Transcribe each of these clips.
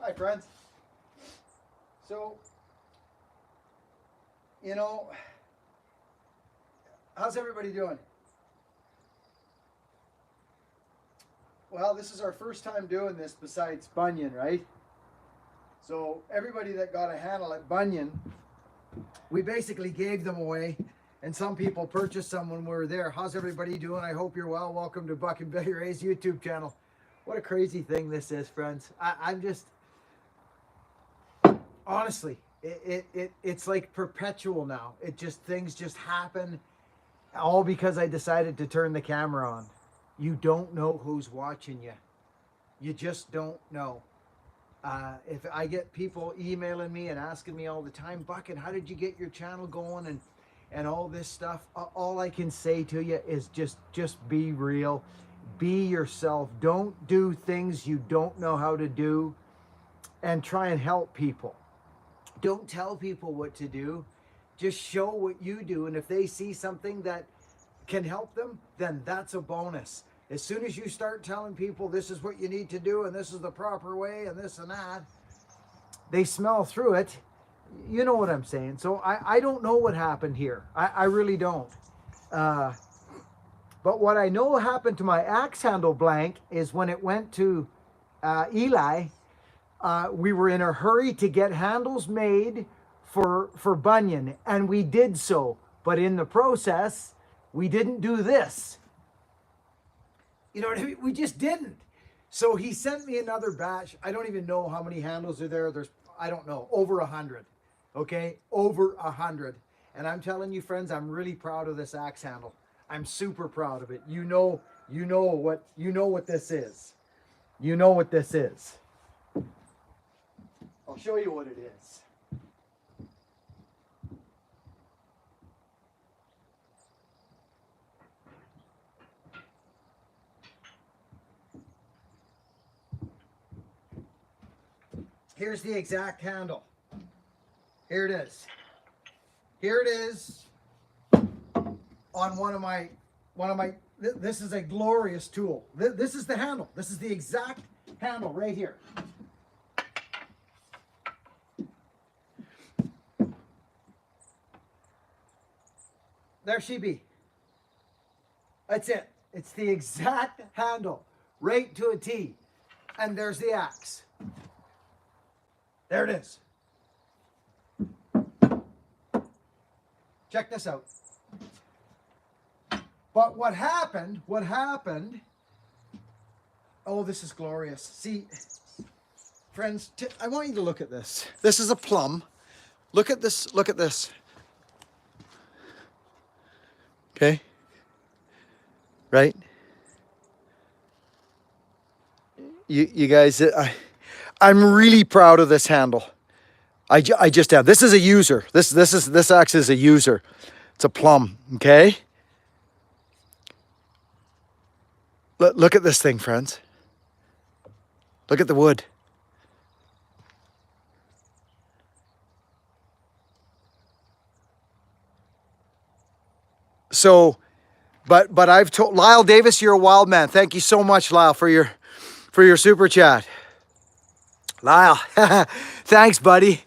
Hi, friends. So, you know, how's everybody doing? Well, this is our first time doing this besides Bunyan, right? So, everybody that got a handle at Bunyan, we basically gave them away, and some people purchased some when we were there. How's everybody doing? I hope you're well. Welcome to Buck and Billy Ray's YouTube channel. What a crazy thing this is, friends. I'm just, honestly, it's like perpetual now. Things just happen, all because I decided to turn the camera on. You don't know who's watching you. You just don't know. If I get people emailing me and asking me all the time, Bucket, how did you get your channel going and all this stuff? All I can say to you is just be real, be yourself. Don't do things you don't know how to do, and try and help people. Don't tell people what to do. Just show what you do, and if they see something that can help them, then that's a bonus. As soon as you start telling people this is what you need to do and this is the proper way and this and that, they smell through it. You know what I'm saying. So I don't know what happened here. I really don't. But what I know happened to my axe handle blank is when it went to Eli, we were in a hurry to get handles made for Bunyan, and we did so. But in the process, we didn't do this. You know what I mean? We just didn't. So he sent me another batch. I don't even know how many handles are there. I don't know, over 100. Okay, over 100. And I'm telling you, friends, I'm really proud of this axe handle. I'm super proud of it. You know what this is. You know what this is. I'll show you what it is. Here's the exact handle. Here it is. Here it is on one of my, this is a glorious tool. This is the handle. This is the exact handle right here. There she be. That's it. It's the exact handle, right to a T. And there's the axe. There it is. Check this out. But what happened, oh, this is glorious. See, friends, I want you to look at this. This is a plum. Look at this, look at this. Okay? Right? You guys, I'm really proud of this handle. I just have. This is a user. This axe is a user. It's a plum. Okay. Look at this thing, friends. Look at the wood. So, but I've told Lyle Davis, you're a wild man. Thank you so much, Lyle, for your super chat. Lyle, thanks, buddy.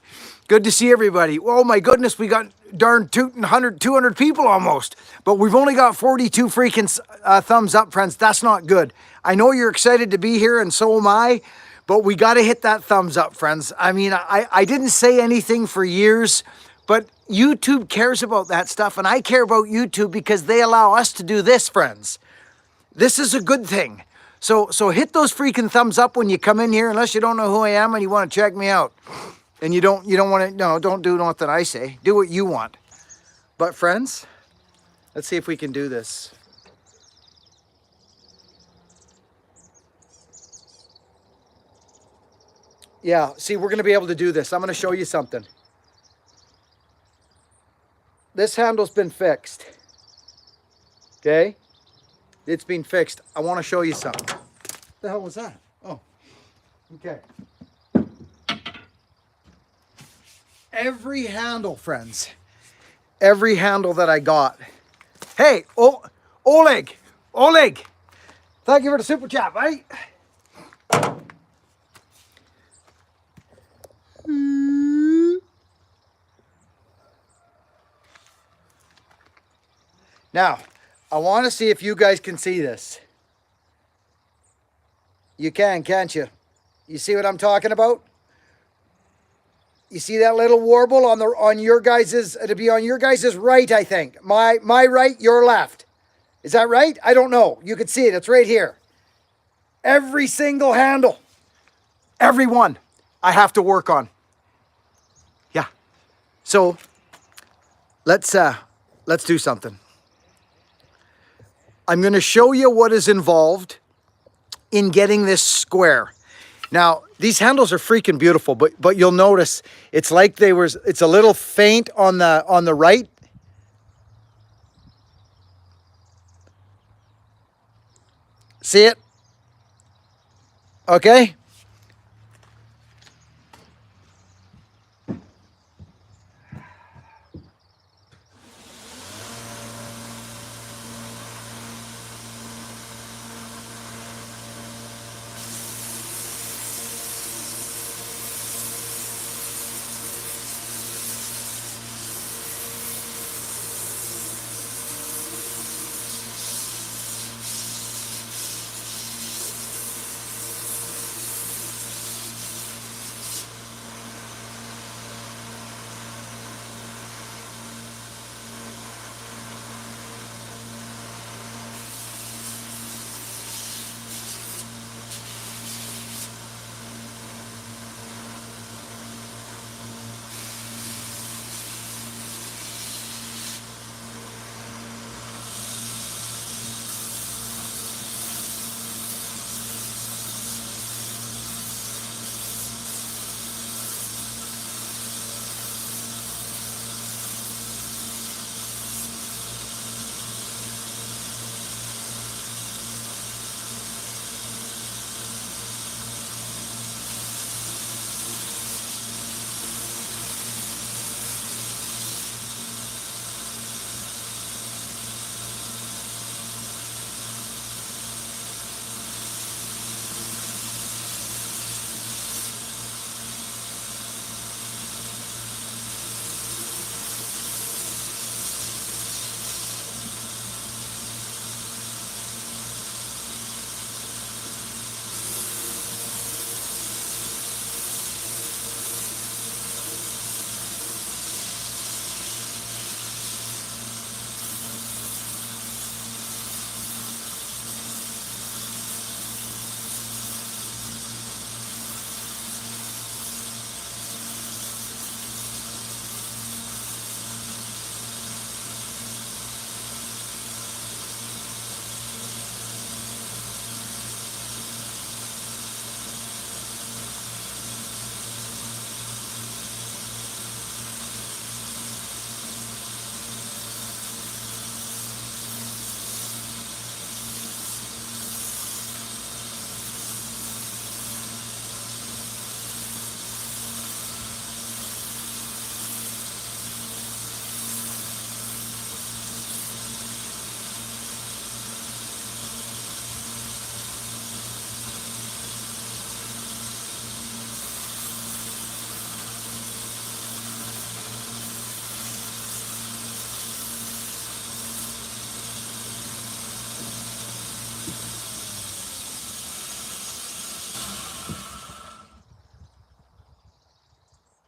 Good to see everybody. Oh my goodness, we got darn 200 people almost, but we've only got 42 freaking thumbs up, friends. That's not good. I know you're excited to be here, and so am I, but we got to hit that thumbs up, friends. I mean, I didn't say anything for years, but YouTube cares about that stuff, and I care about YouTube because they allow us to do this, friends. This is a good thing. So hit those freaking thumbs up when you come in here, unless you don't know who I am and you want to check me out. And you don't want to, no, don't do nothing I say. Do what you want. But friends, let's see if we can do this. Yeah, see, we're going to be able to do this. I'm going to show you something. This handle's been fixed. Okay? It's been fixed. I want to show you something. What the hell was that? Oh, okay. Every handle, friends, every handle that I got. Hey, Oleg, thank you for the super chat, right? Now, I want to see if you guys can see this. You can, can't you? You see what I'm talking about? You see that little warble on your guys's, it'll be on your guys's right, I think. My right, your left. Is that right? I don't know. You can see it. It's right here. Every single handle. Every one I have to work on. Yeah. So let's do something. I'm going to show you what is involved in getting this square. Now, these handles are freaking beautiful, but you'll notice it's like it's a little faint on the right. See it? Okay?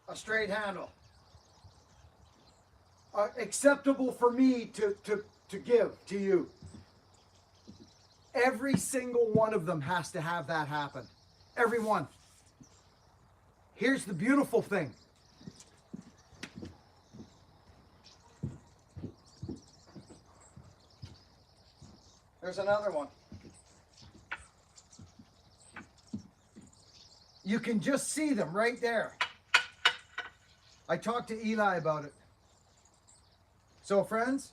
A straight handle. Acceptable for me to give to you. Every single one of them has to have that happen. Every one. Here's the beautiful thing. There's another one. You can just see them right there. I talked to Eli about it. So friends,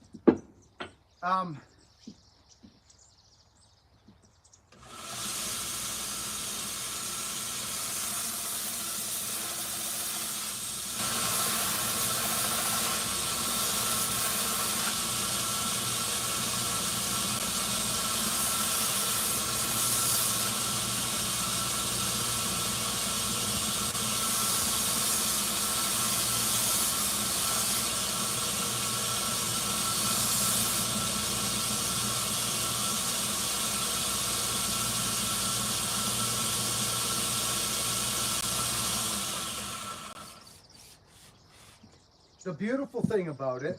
the beautiful thing about it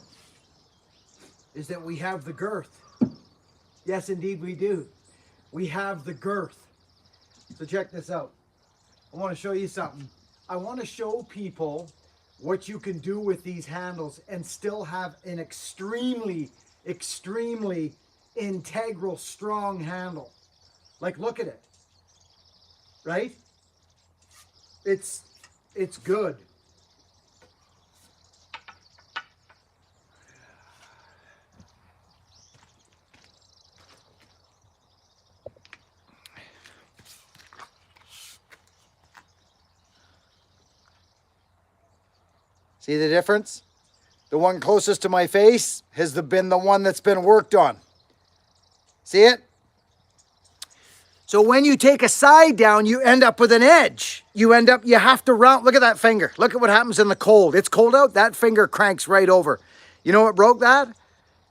is that we have the girth. Yes, indeed we do. We have the girth. So check this out. I want to show you something. I want to show people what you can do with these handles and still have an extremely, extremely integral, strong handle. Like, look at it. Right? It's good. See the difference? The one closest to my face has been the one that's been worked on. See it? So when you take a side down, you end up with an edge. You have to round, look at that finger. Look at what happens in the cold. It's cold out, that finger cranks right over. You know what broke that?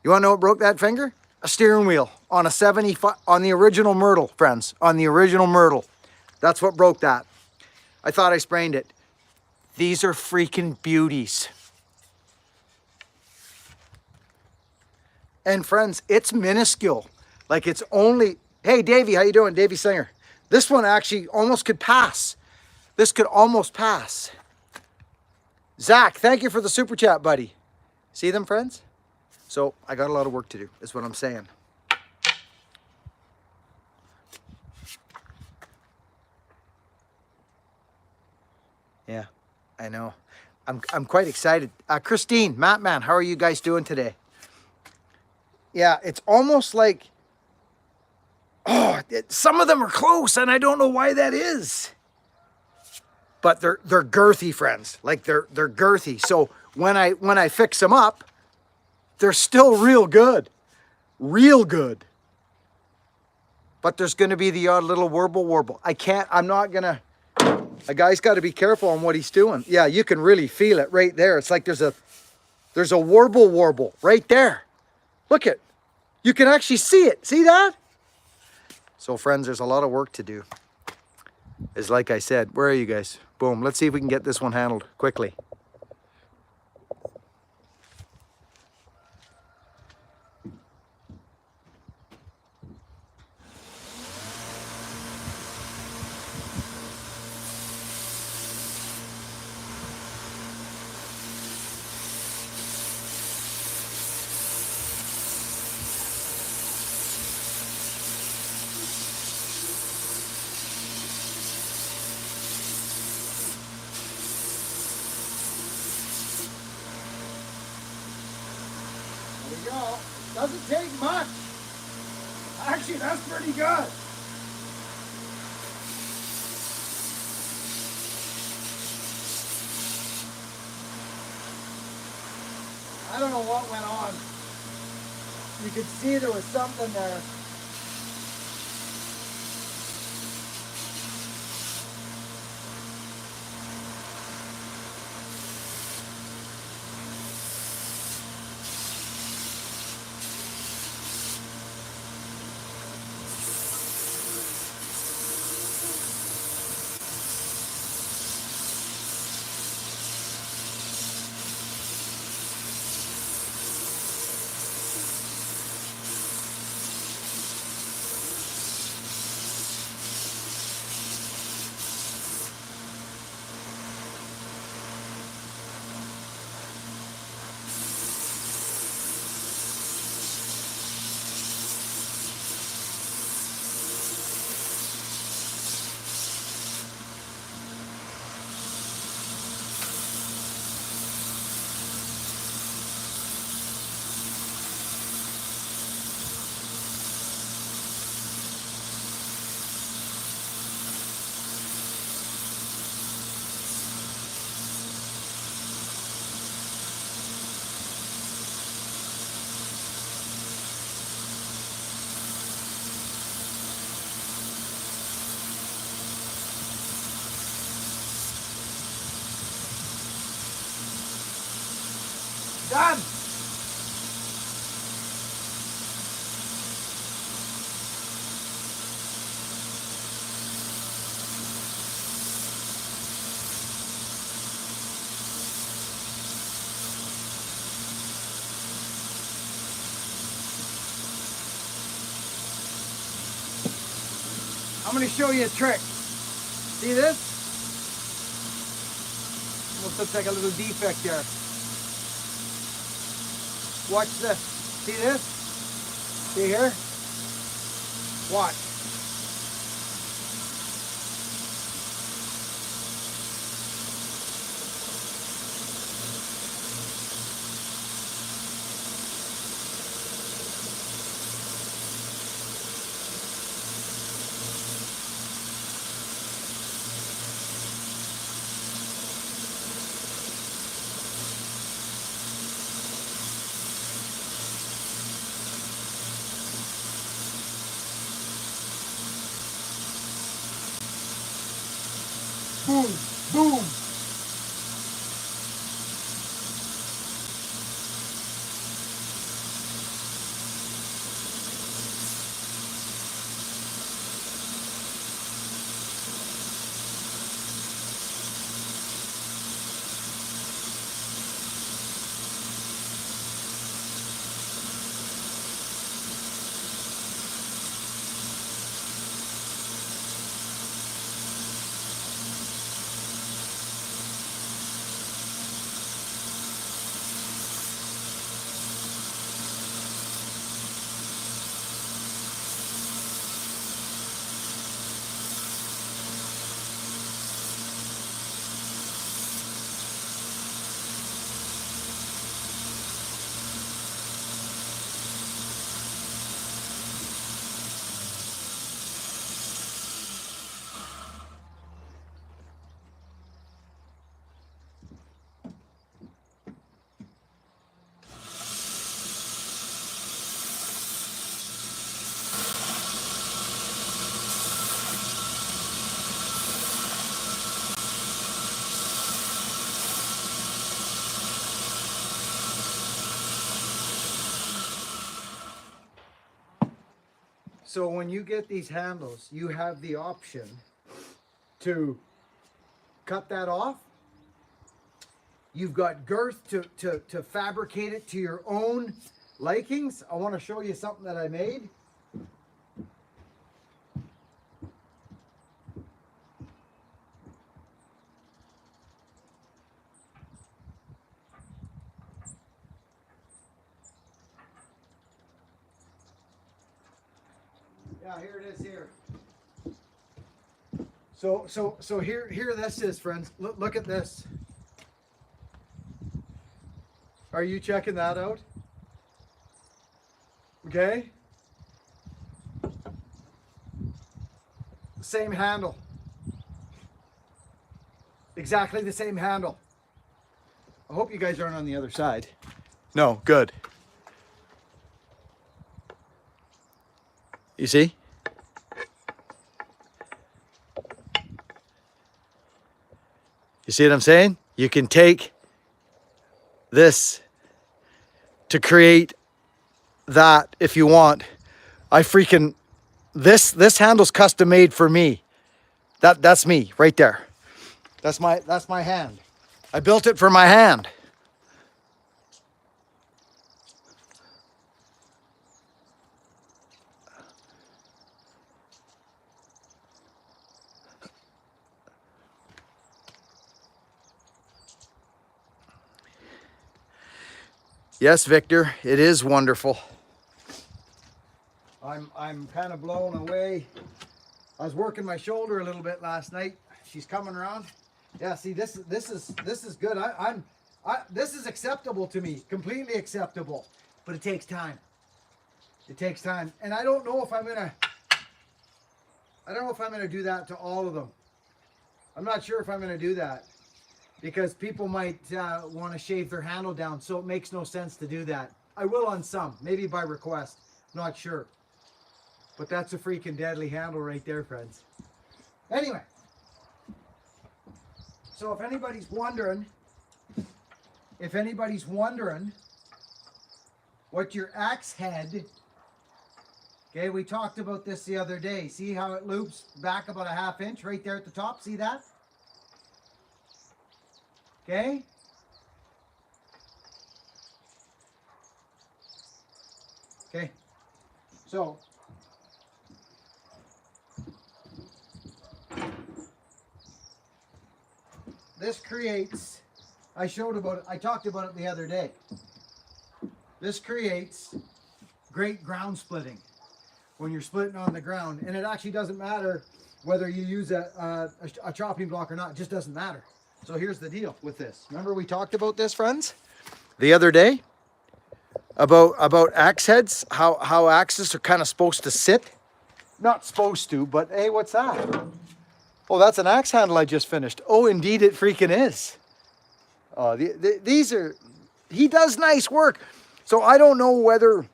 You wanna know what broke that finger? A steering wheel on a 75, on the original Myrtle, friends, on the original Myrtle. That's what broke that. I thought I sprained it. These are freaking beauties. And friends, it's minuscule. Like it's only, hey Davey, how you doing? Davey Singer. This one actually almost could pass. This could almost pass. Zach, thank you for the super chat, buddy. See them, friends? So I got a lot of work to do, is what I'm saying. Yeah, I know. I'm quite excited. Christine, Mattman, how are you guys doing today? Yeah, it's almost like, some of them are close and I don't know why that is. But they're girthy, friends. Like they're girthy. So when I fix them up, they're still real good. Real good. But there's going to be the odd little warble. I'm not going to, a guy's got to be careful on what he's doing. Yeah, you can really feel it right there. It's like there's a warble right there. Look at, you can actually see it. See that? So friends, there's a lot of work to do. It's like I said, where are you guys? Boom, let's see if we can get this one handled quickly. There we go. Doesn't take much. Actually, that's pretty good. I don't know what went on. You could see there was something there. Done. I'm going to show you a trick. See this? Almost looks like a little defect there. Watch this. See this? See here? Watch. Boom, boom. So when you get these handles, you have the option to cut that off. You've got girth to fabricate it to your own likings. I want to show you something that I made. Yeah, here it is here. So here this is, friends. Look at this. Are you checking that out? Okay. Same handle. Exactly the same handle. I hope you guys aren't on the other side. No, good. You see? You see what I'm saying? You can take this to create that if you want. I freaking this handle's custom made for me. That's me right there. That's my hand. I built it for my hand. Yes, Victor, it is wonderful. I'm kind of blown away. I was working my shoulder a little bit last night. She's coming around. Yeah, see, this is good. This is acceptable to me, completely acceptable. But it takes time. It takes time, and I don't know if I'm gonna do that to all of them. I'm not sure if I'm gonna do that because people might want to shave their handle down, so it makes no sense to do that. I will on some, maybe by request. Not sure. But that's a freaking deadly handle right there, friends. Anyway, so if anybody's wondering what your axe head, okay, we talked about this the other day. See how it loops back about a ½ inch right there at the top? See that? Okay. Okay. So this creates, I talked about it the other day. This creates great ground splitting when you're splitting on the ground. And it actually doesn't matter whether you use a chopping block or not. It just doesn't matter. So here's the deal with this. Remember we talked about this, friends, the other day? About axe heads, how axes are kind of supposed to sit. Not supposed to, but hey, what's that? Oh, that's an axe handle I just finished. Oh, indeed it freaking is. These are, he does nice work. So I don't know whether,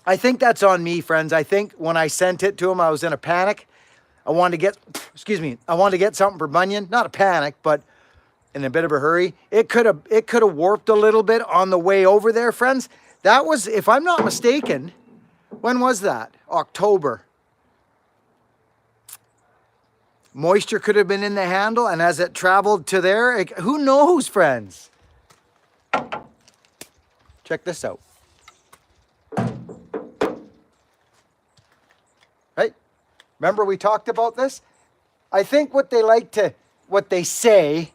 I think that's on me, friends. I think when I sent it to him, I was in a panic. I wanted to get something for Bunyan. Not a panic, but in a bit of a hurry. It could have warped a little bit on the way over there, friends. That was, if I'm not mistaken, when was that? October. Moisture could have been in the handle, and as it traveled to there, who knows, friends? Check this out. Right? Remember we talked about this? I think what they say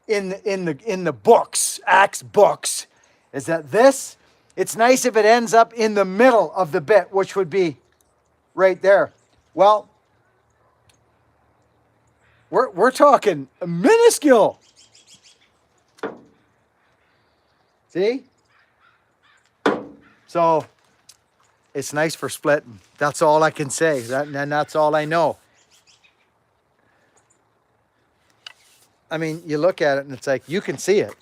in the books, axe books, is that this, it's nice if it ends up in the middle of the bit, which would be right there. Well, we're talking minuscule. See? So it's nice for splitting. That's all I can say. And that's all I know. I mean, you look at it and it's like, you can see it.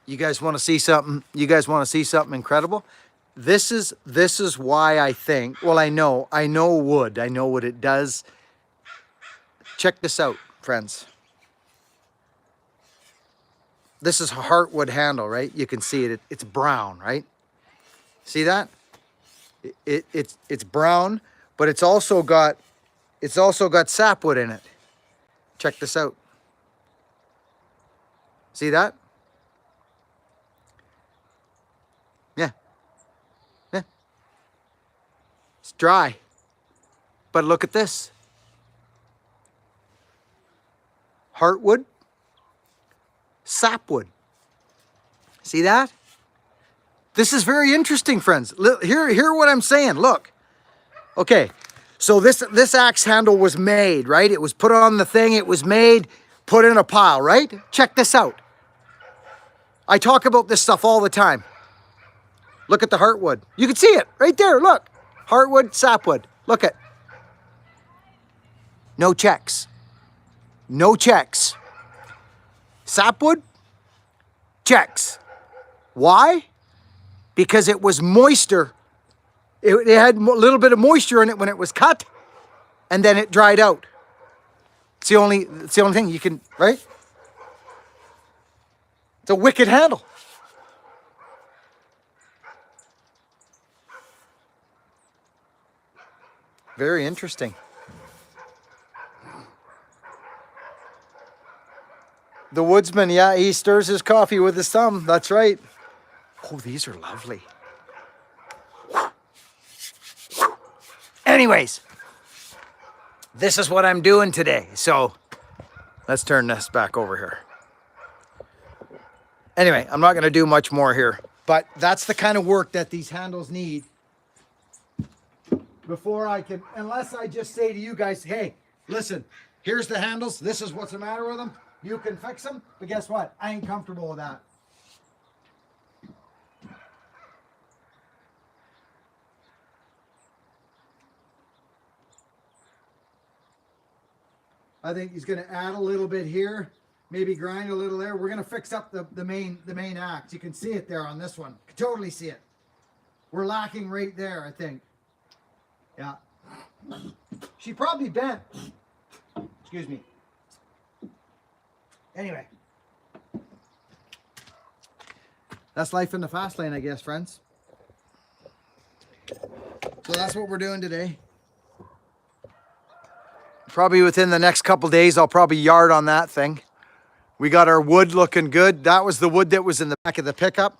You guys want to see something? You guys want to see something incredible? This is why I think, well, I know wood. I know what it does. Check this out, friends. This is a heartwood handle, right? You can see it. It's brown, right? See that? It's brown, but it's also got sapwood in it. Check this out. See that? Yeah. Yeah. It's dry. But look at this. Heartwood, sapwood. See that? This is very interesting, friends. Hear what I'm saying. Look. Okay. So this axe handle was made, right? It was put on the thing. It was made, put in a pile, right? Check this out. I talk about this stuff all the time. Look at the heartwood. You can see it right there. Look. Heartwood, sapwood. Look at. No checks. No checks. Sapwood, checks. Why? Because it was moisture. It had a little bit of moisture in it when it was cut, and then it dried out. It's the only thing you can, right? It's a wicked handle. Very interesting. The woodsman, yeah, he stirs his coffee with his thumb. That's right. Oh, these are lovely. Anyways, this is what I'm doing today. So let's turn this back over here. Anyway, I'm not going to do much more here, but that's the kind of work that these handles need before I can, unless I just say to you guys, hey, listen, here's the handles. This is what's the matter with them. You can fix them, but guess what? I ain't comfortable with that. I think he's going to add a little bit here, maybe grind a little there. We're going to fix up the main axe. You can see it there on this one. You can totally see it. We're lacking right there, I think. Yeah. She probably bent. Excuse me. Anyway, that's life in the fast lane, I guess, friends. So that's what we're doing today. Probably within the next couple days, I'll probably yard on that thing. We got our wood looking good. That was the wood that was in the back of the pickup.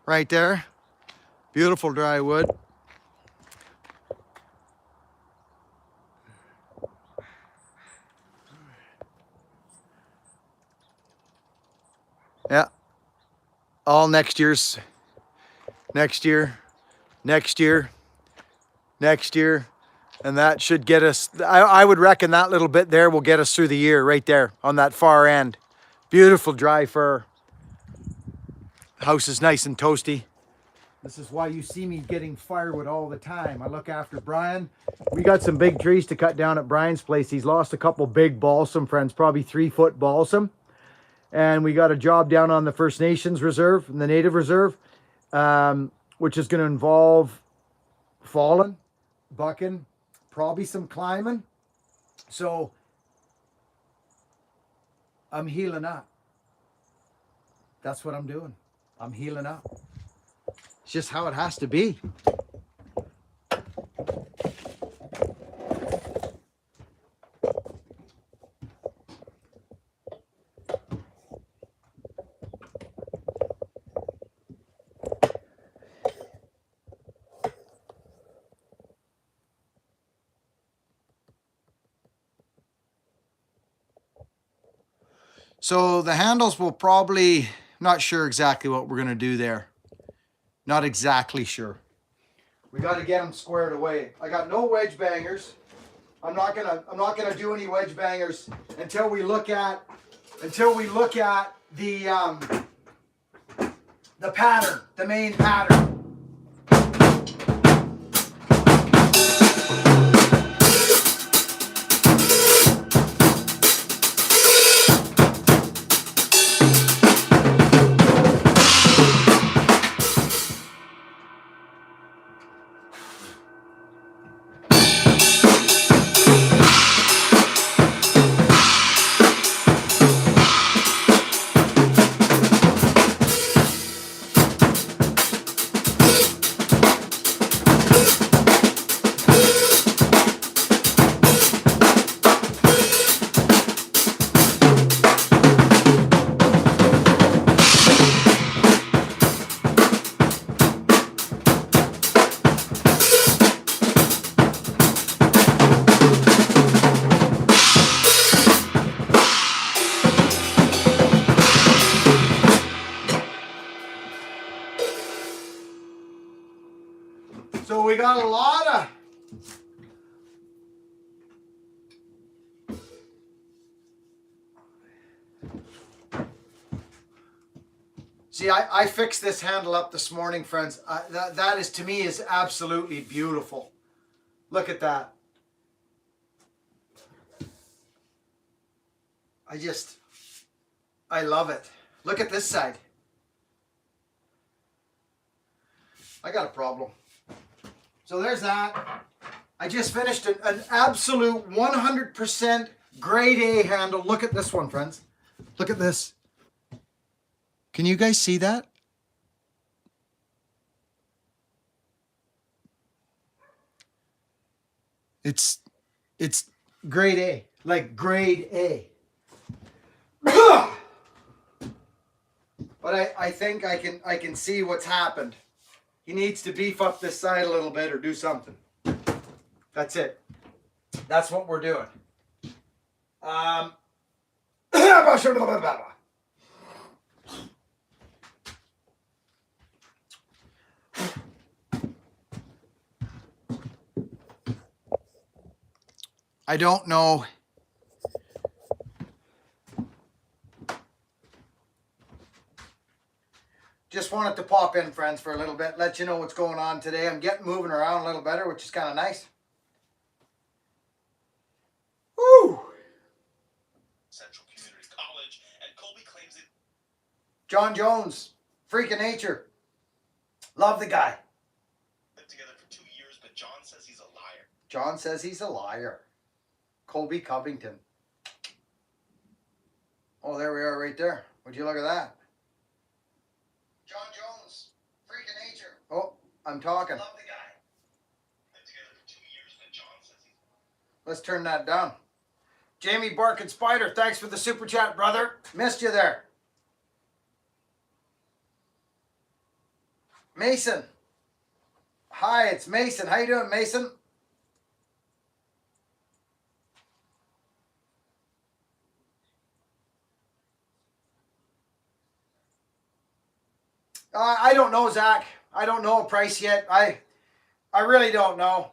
Right there. Beautiful dry wood. Yeah. All next year, next year, and that should get us, I would reckon that little bit there will get us through the year right there on that far end. Beautiful dry fir. House is nice and toasty. This is why you see me getting firewood all the time. I look after Brian. We got some big trees to cut down at Brian's place. He's lost a couple big balsam, friends, probably 3-foot balsam. And we got a job down on the First Nations Reserve, and the Native Reserve, which is going to involve falling, bucking, probably some climbing. So I'm healing up. That's what I'm doing. I'm healing up. It's just how it has to be. So the handles will probably, not sure exactly what we're going to do there. Not exactly sure. We got to get them squared away. I got no wedge bangers. I'm not gonna do any wedge bangers until we look at the pattern, the main pattern. So we got a lot of See, I fixed this handle up this morning, friends. That is, to me, is absolutely beautiful. Look at that. I love it. Look at this side. I got a problem. So there's that. I just finished an absolute 100% grade A handle. Look at this one, friends. Look at this. Can you guys see that? It's grade A, like grade A. But I think I can see what's happened. He needs to beef up this side a little bit or do something. That's it. That's what we're doing. I don't know. Just wanted to pop in, friends, for a little bit, let you know what's going on today. I'm getting moving around a little better, which is kind of nice. Woo! Central Community College, and Colby claims it. John Jones, freak of nature. Love the guy. Lived together for 2 years, but John says he's a liar. John says he's a liar. Colby Covington. Oh, there we are right there. Would you look at that? John Jones, freak of nature. Oh, I'm talking. Love the guy. Lived together for 2 years, but John says he's... Let's turn that down. Jamie Barkin Spider, thanks for the super chat, brother. Missed you there. Mason. Hi, it's Mason. How you doing, Mason? I don't know, Zach. I don't know a price yet. I really don't know.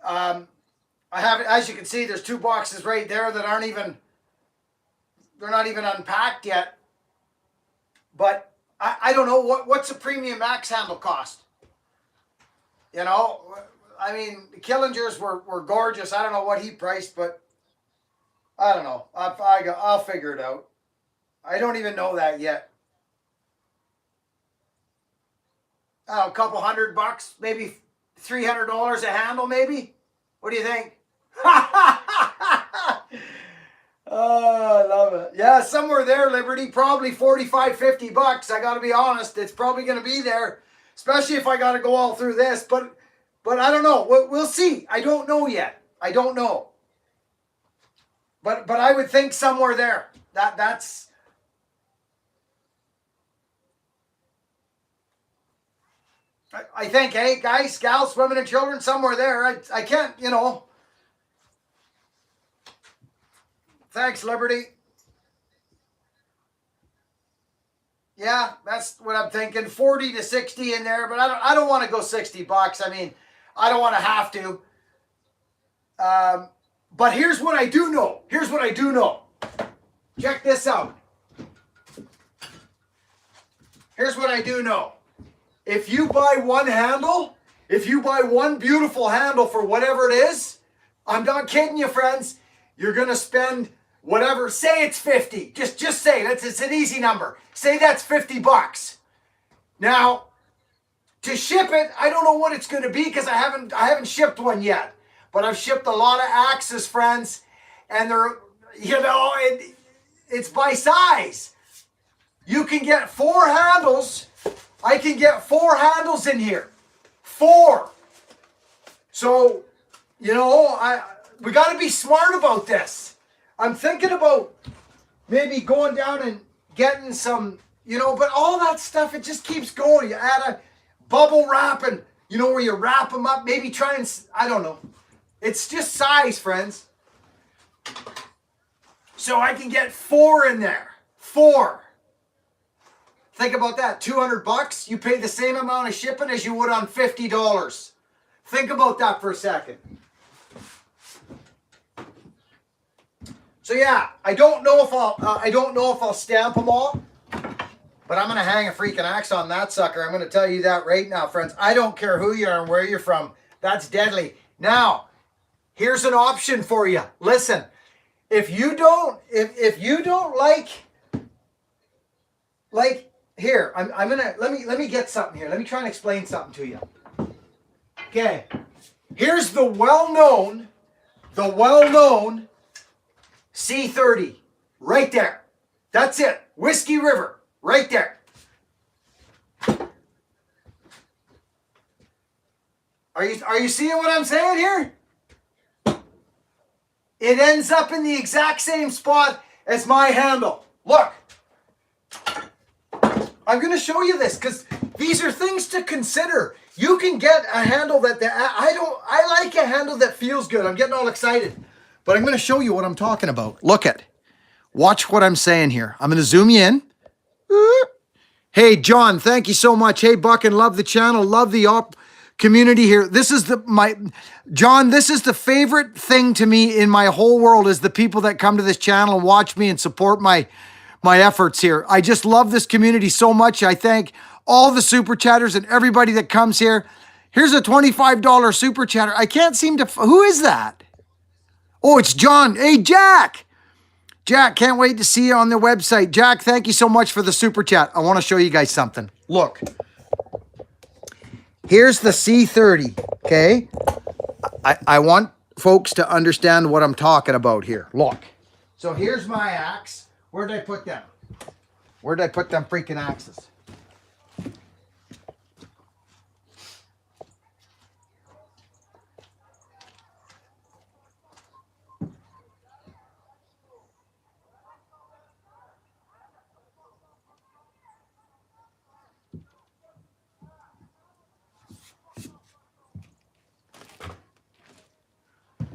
I have, as you can see, there's 2 boxes right there that aren't even, they're not even unpacked yet. But I don't know what's a premium axe handle cost. You know, I mean, the Killingers were gorgeous. I don't know what he priced, but I don't know. I'll figure it out. I don't even know that yet. I don't know, a couple $100, maybe $300 a handle, maybe. What do you think? Oh, I love it. Yeah, somewhere there, Liberty. Probably $45, $50. I got to be honest. It's probably going to be there, especially if I got to go all through this. But I don't know. We'll see. I don't know yet. I don't know. But I would think somewhere there. That's. I think, hey, guys, gals, women, and children, somewhere there. I can't, you know. Thanks, Liberty. Yeah, that's what I'm thinking. 40 to 60 in there, but I don't want to go $60. I mean, I don't want to have to. But here's what I do know. Here's what I do know. Check this out. Here's what I do know. If you buy one handle, if you buy one beautiful handle for whatever it is, I'm not kidding you, friends, you're going to spend whatever. Say it's 50. Just say it. It's an easy number. Say that's $50. Now, to ship it, I don't know what it's going to be because I haven't shipped one yet. But I've shipped a lot of axes, friends, and they're, you know, it's by size. You can get 4 handles. I can get 4 handles in here. 4. So, you know, we got to be smart about this. I'm thinking about maybe going down and getting some, you know, but all that stuff, it just keeps going. You add a bubble wrap and, you know, where you wrap them up, maybe try and, I don't know. It's just size, friends. So I can get 4 in there. 4. Think about that. $200. You pay the same amount of shipping as you would on $50. Think about that for a second. So yeah, I don't know if I'll stamp them all, but I'm gonna hang a freaking axe on that sucker. I'm gonna tell you that right now, friends. I don't care who you are and where you're from. That's deadly. Now, here's an option for you. Listen, if you don't like here, I'm gonna let me get something here. Let me try and explain something to you. Okay, here's the well-known C30 right there. That's it. Whiskey River right there. Are you seeing what I'm saying here? It ends up in the exact same spot as my handle. Look. I'm going to show you this because these are things to consider. You can get a handle I like a handle that feels good. I'm getting all excited. But I'm going to show you what I'm talking about. Look at. Watch what I'm saying here. I'm going to zoom you in. Hey, John, thank you so much. Hey, Buck, and love the channel. Love the community here. This is John, this is the favorite thing to me in my whole world is the people that come to this channel and watch me and support my efforts here. I just love this community so much. I thank all the super chatters and everybody that comes here. Here's a $25 super chatter. I can't seem to, who is that? Oh, it's John. Hey, Jack. Jack, can't wait to see you on the website. Jack, thank you so much for the super chat. I want to show you guys something. Look. Here's the C30, okay? I want folks to understand what I'm talking about here. Look. So here's my axe. Where did I put them? Where did I put them freaking axes?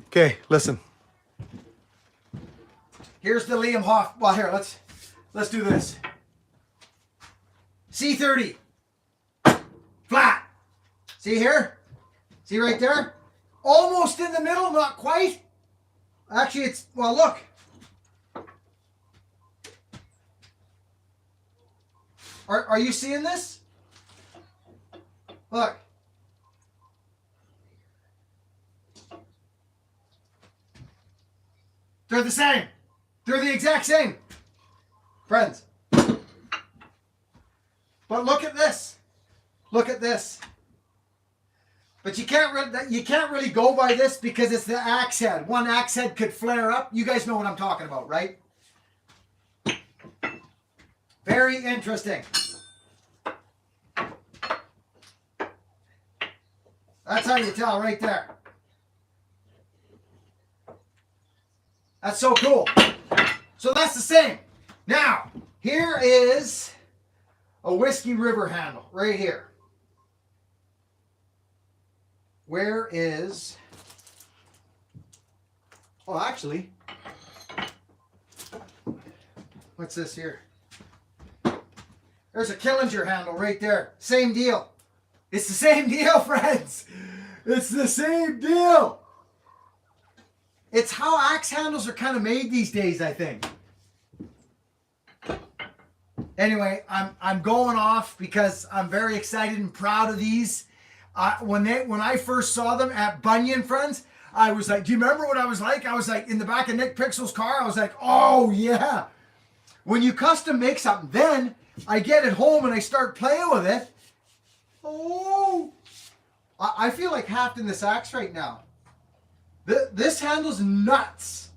Okay, listen. Here's the Liam Hoff. Well, here, let's do this. C30. Flat. See here? See right there? Almost in the middle, not quite. Actually, it's, well, look. Are you seeing this? Look. They're the same. They're the exact same. Friends. But look at this. Look at this. But you can't really go by this because it's the axe head. One axe head could flare up. You guys know what I'm talking about, right? Very interesting. That's how you tell right there. That's so cool. So that's the same. Now, here is a Whiskey River handle right here. Where is... Oh, actually, what's this here? There's a Killinger handle right there. Same deal. It's the same deal, friends. It's the same deal. It's how axe handles are kind of made these days, I think. Anyway, I'm going off because I'm very excited and proud of these. When I first saw them at Bunyan, friends, I was like, do you remember what I was like? I was like, in the back of Nick Pixel's car, I was like, oh yeah. When you custom make something, then I get it home and I start playing with it. Oh, I feel like hafting this axe right now. This handle's nuts.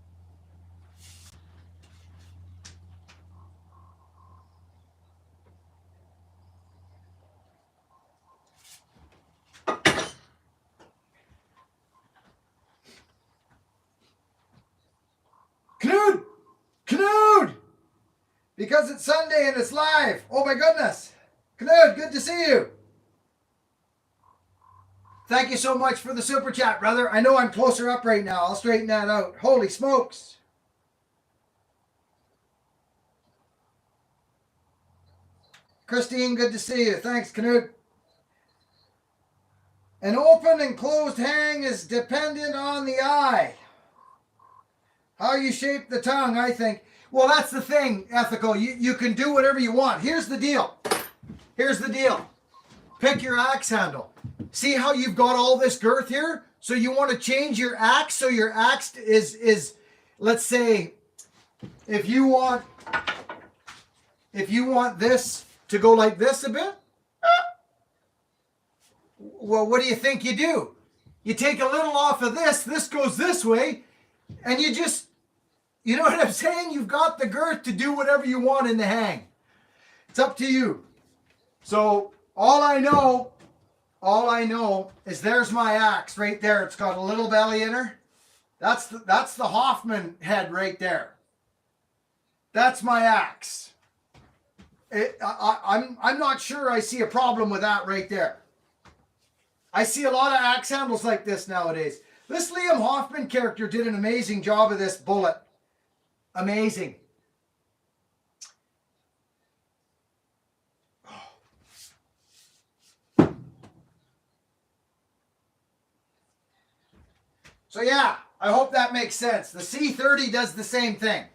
Knud! Because it's Sunday and it's live. Oh my goodness. Knud, good to see you. Thank you so much for the super chat, brother. I know I'm closer up right now. I'll straighten that out. Holy smokes. Christine, good to see you. Thanks, Knut. An open and closed hang is dependent on the eye. How you shape the tongue, I think. Well, that's the thing, Ethical. You can do whatever you want. Here's the deal. Here's the deal. Pick your axe handle. See how you've got all this girth here? So you want to change your axe so your axe is let's say, if you want this to go like this a bit, well, what do you think you do? You take a little off of this goes this way, and you just, you know what I'm saying? You've got the girth to do whatever you want in the hang. It's up to you. So all I know is there's my axe right there. It's got a little belly in her. That's the Hoffman head right there. That's my axe. I'm not sure I see a problem with that right there. I see a lot of axe handles like this nowadays. This Liam Hoffman character did an amazing job of this bullet. Amazing. So yeah, I hope that makes sense. The C30 does the same thing.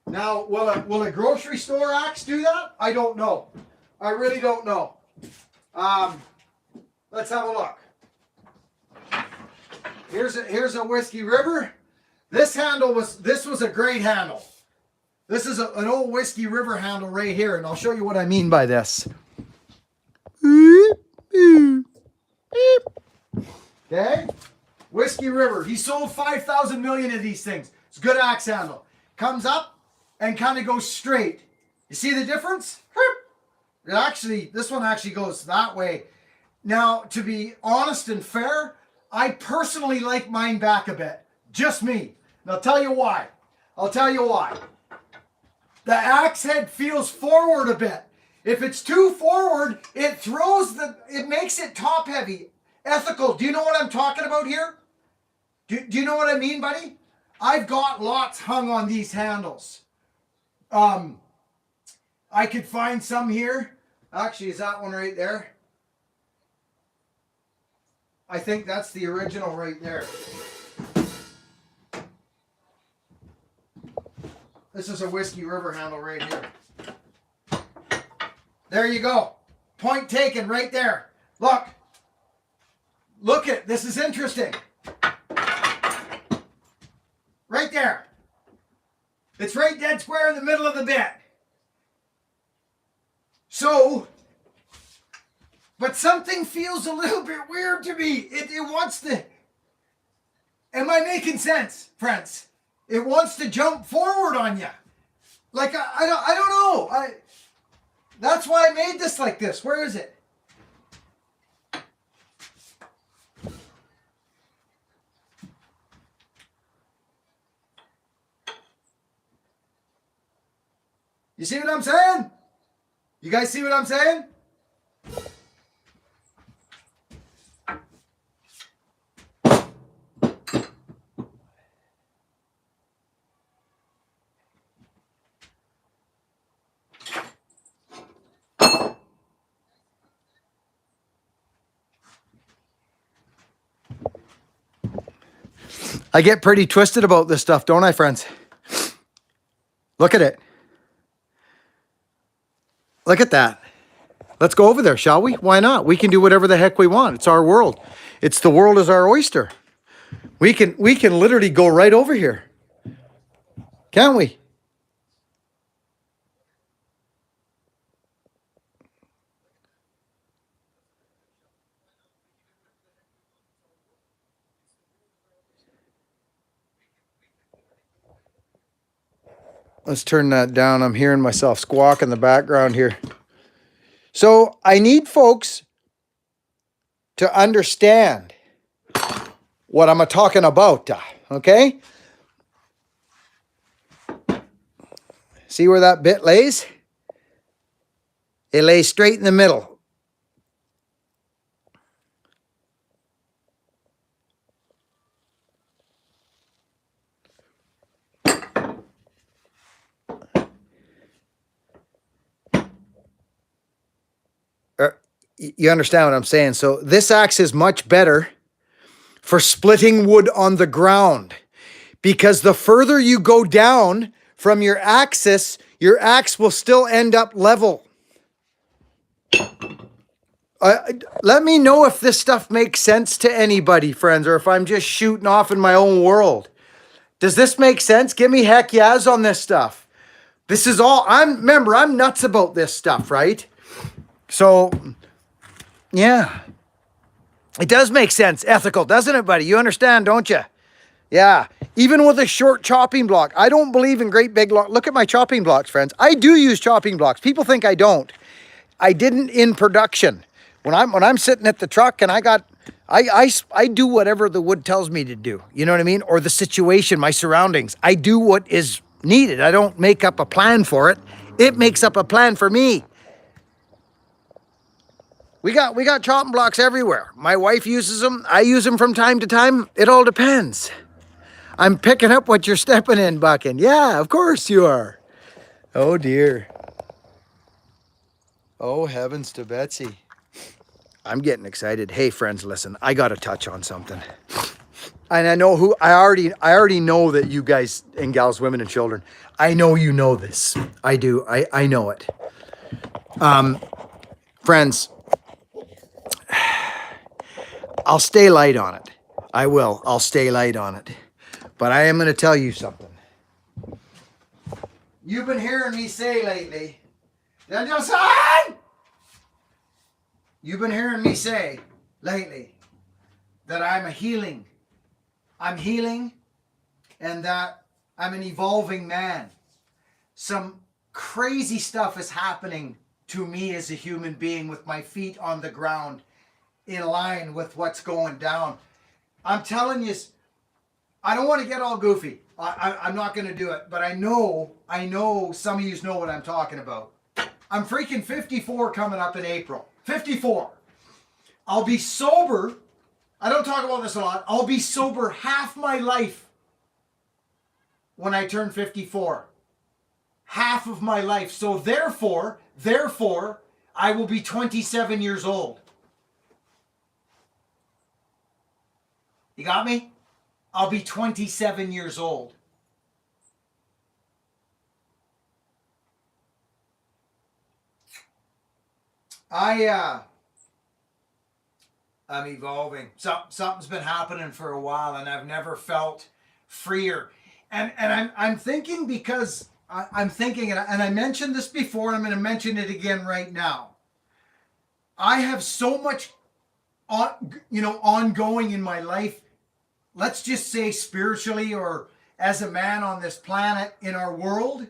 Now, will a grocery store axe do that? I don't know. I really don't know. Let's have a look. Here's a Whiskey River. This was a great handle. This is an old Whiskey River handle right here, and I'll show you what I mean by this. Okay? Whiskey River. He sold 5,000 million of these things. It's a good axe handle. Comes up and kind of goes straight. You see the difference? This one actually goes that way. Now, to be honest and fair, I personally like mine back a bit. Just me. And I'll tell you why. The axe head feels forward a bit. If it's too forward, it makes it top heavy. Ethical, do you know what I'm talking about here? Do you know what I mean, buddy? I've got lots hung on these handles. I could find some here. Actually, is that one right there? I think that's the original right there. This is a Whiskey River handle right here. There you go. Point taken right there. Look. Look at, this is interesting. Right there. It's right dead square in the middle of the bit. So, but something feels a little bit weird to me. It wants to, am I making sense, friends? It wants to jump forward on you. Like, I don't know. That's why I made this like this. Where is it? You see what I'm saying? You guys see what I'm saying? I get pretty twisted about this stuff, don't I, friends? Look at it. Look at that. Let's go over there, shall we? Why not? We can do whatever the heck we want. It's our world. It's the world is our oyster. We can literally go right over here. Can't we? Let's turn that down. I'm hearing myself squawk in the background here. So I need folks to understand what I'm talking about, okay? See where that bit lays? It lays straight in the middle. You understand what I'm saying? So this axe is much better for splitting wood on the ground, because the further you go down from your axis, your axe will still end up level. Let me know if this stuff makes sense to anybody, friends, or if I'm just shooting off in my own world. Does this make sense? Give me heck yes on this stuff. This is all, remember, I'm nuts about this stuff, right? So, yeah. It does make sense. Ethical, doesn't it, buddy? You understand, don't you? Yeah. Even with a short chopping block. I don't believe in great big look at my chopping blocks, friends. I do use chopping blocks. People think I don't. I didn't in production. When I'm sitting at the truck and I do whatever the wood tells me to do. You know what I mean? Or the situation, my surroundings. I do what is needed. I don't make up a plan for it. It makes up a plan for me. We got chopping blocks everywhere. My wife uses them. I use them from time to time. It all depends. I'm picking up what you're stepping in, Buckin. Yeah, of course you are. Oh, dear. Oh, heavens to Betsy. I'm getting excited. Hey, friends, listen. I got to touch on something. And I know who, I already know that you guys and gals, women and children, I know you know this. I do. I know it. Friends, I'll stay light on it. I will. I'll stay light on it. But I am going to tell you something. You've been hearing me say lately, Danielson! You've been hearing me say lately that I'm healing and that I'm an evolving man. Some crazy stuff is happening to me as a human being with my feet on the ground in line with what's going down. I'm telling you, I don't want to get all goofy. I'm not going to do it, but I know some of you know what I'm talking about. I'm freaking 54 coming up in April. 54. I'll be sober. I don't talk about this a lot. I'll be sober half my life when I turn 54. Half of my life. So therefore, I will be 27 years old. You got me? I'll be 27 years old. I'm evolving. Something's been happening for a while, and I've never felt freer. And I'm thinking, because I'm thinking, and I mentioned this before, and I'm going to mention it again right now. I have so much, ongoing in my life. Let's just say spiritually, or as a man on this planet, in our world.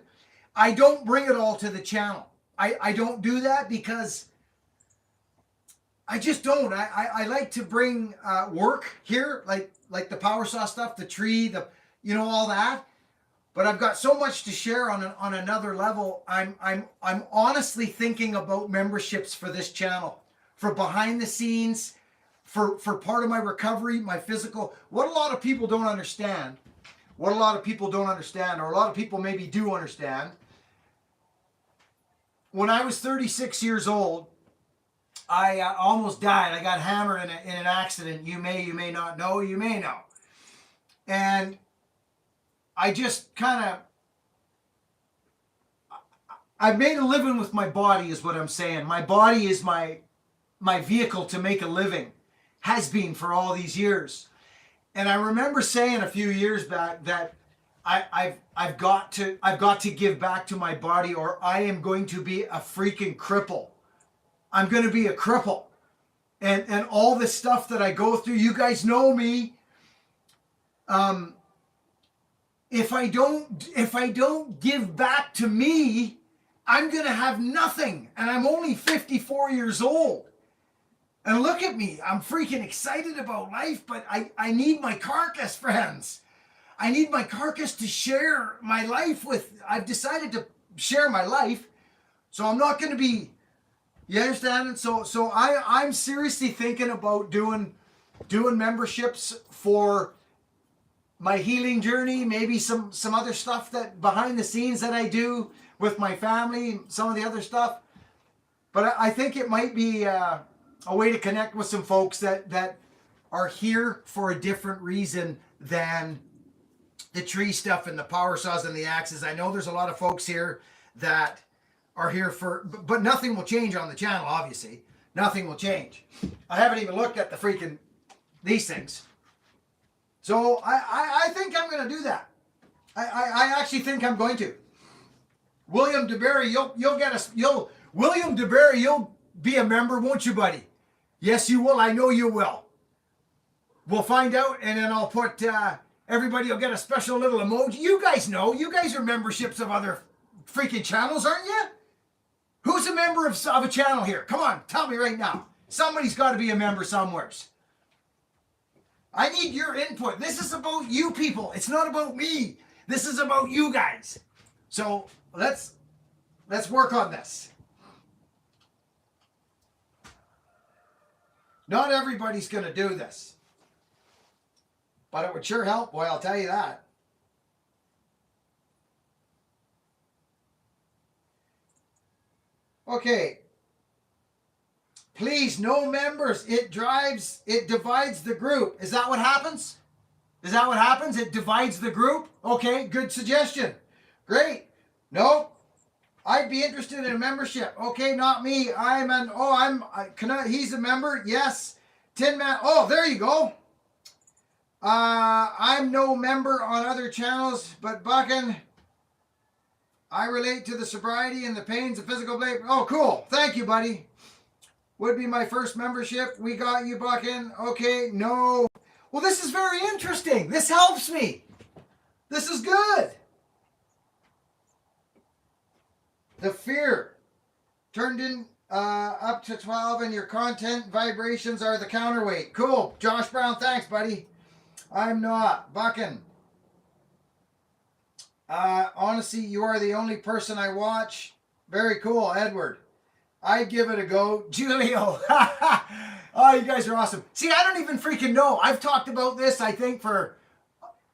I don't bring it all to the channel. I don't do that because I just don't. I like to bring work here, like the Power Saw stuff, the tree, all that. But I've got so much to share on another level. I'm honestly thinking about memberships for this channel, for behind the scenes, for part of my recovery, my physical. What a lot of people don't understand, or a lot of people maybe do understand. When I was 36 years old, I almost died. I got hammered in an accident. You may not know. You may know. And I just I've made a living with my body, is what I'm saying. My body is my vehicle to make a living. Has been for all these years. And I remember saying a few years back that I've got to give back to my body, or I am going to be a freaking cripple. I'm going to be a cripple. And all this stuff that I go through, you guys know me. If I don't give back to me, I'm going to have nothing. And I'm only 54 years old. And look at me. I'm freaking excited about life, but I need my carcass, friends. I need my carcass to share my life with. I've decided to share my life. So I'm not going to be, you understand? So I'm seriously thinking about doing memberships for my healing journey, maybe some other stuff that behind the scenes that I do with my family, some of the other stuff. But I think it might be a way to connect with some folks that are here for a different reason than the tree stuff and the power saws and the axes. I know there's a lot of folks here that are here for, but nothing will change on the channel, obviously. Nothing will change. I haven't even looked at these things. So I think I'm going to do that. I actually think I'm going to. William DeBerry, William DeBerry, you'll be a member, won't you, buddy? Yes, you will. I know you will. We'll find out, and then I'll put, everybody will get a special little emoji. You guys know. You guys are memberships of other freaking channels, aren't you? Who's a member of a channel here? Come on, tell me right now. Somebody's got to be a member somewheres. I need your input. This is about you people. It's not about me. This is about you guys. So let's work on this. Not everybody's going to do this. But it would sure help, boy, I'll tell you that. Okay. Please, no members. It divides the group. Is that what happens? Is that what happens? It divides the group? Okay, good suggestion. Great. Nope. I'd be interested in a membership. Okay, not me. He's a member. Yes. Tin Man. Oh, there you go. I'm no member on other channels, but Buckin, I relate to the sobriety and the pains of physical labor. Oh, cool. Thank you, buddy. Would be my first membership. We got you, Buckin. Okay, no. Well, this is very interesting. This helps me. This is good. The fear turned in up to 12 and your content vibrations are the counterweight. Cool. Josh Brown, thanks, buddy. I'm not. Buckin. Honestly, you are the only person I watch. Very cool, Edward. I'd give it a go. Julio. Oh, you guys are awesome. See, I don't even freaking know. I've talked about this, I think, for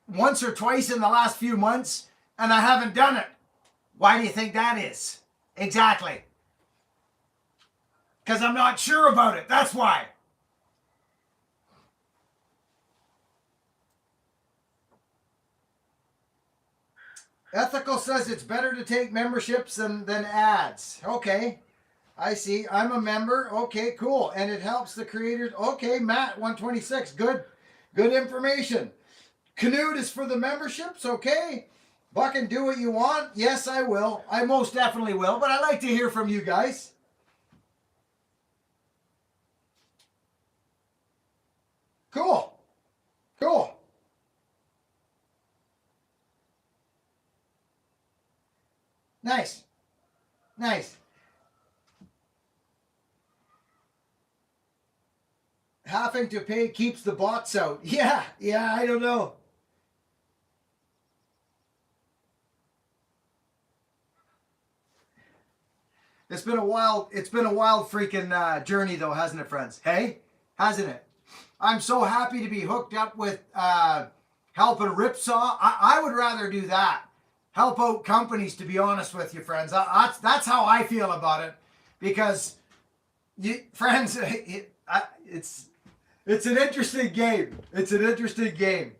once or twice in the last few months, and I haven't done it. Why do you think that is? Exactly. Because I'm not sure about it. That's why. Ethical says it's better to take memberships than ads. Okay. I see. I'm a member. Okay, cool. And it helps the creators. Okay, Matt, 126. Good. Good information. Canute is for the memberships. Okay. Buck and do what you want. Yes, I will. I most definitely will. But I like to hear from you guys. Cool. Cool. Nice. Nice. Having to pay keeps the bots out. Yeah, I don't know. It's been a wild freaking journey though, hasn't it, friends? Hey? Hasn't it? I'm so happy to be hooked up with helping Ripsaw. I would rather do that. Help out companies, to be honest with you, friends. That's how I feel about it. Because, friends, it's an interesting game. It's an interesting game.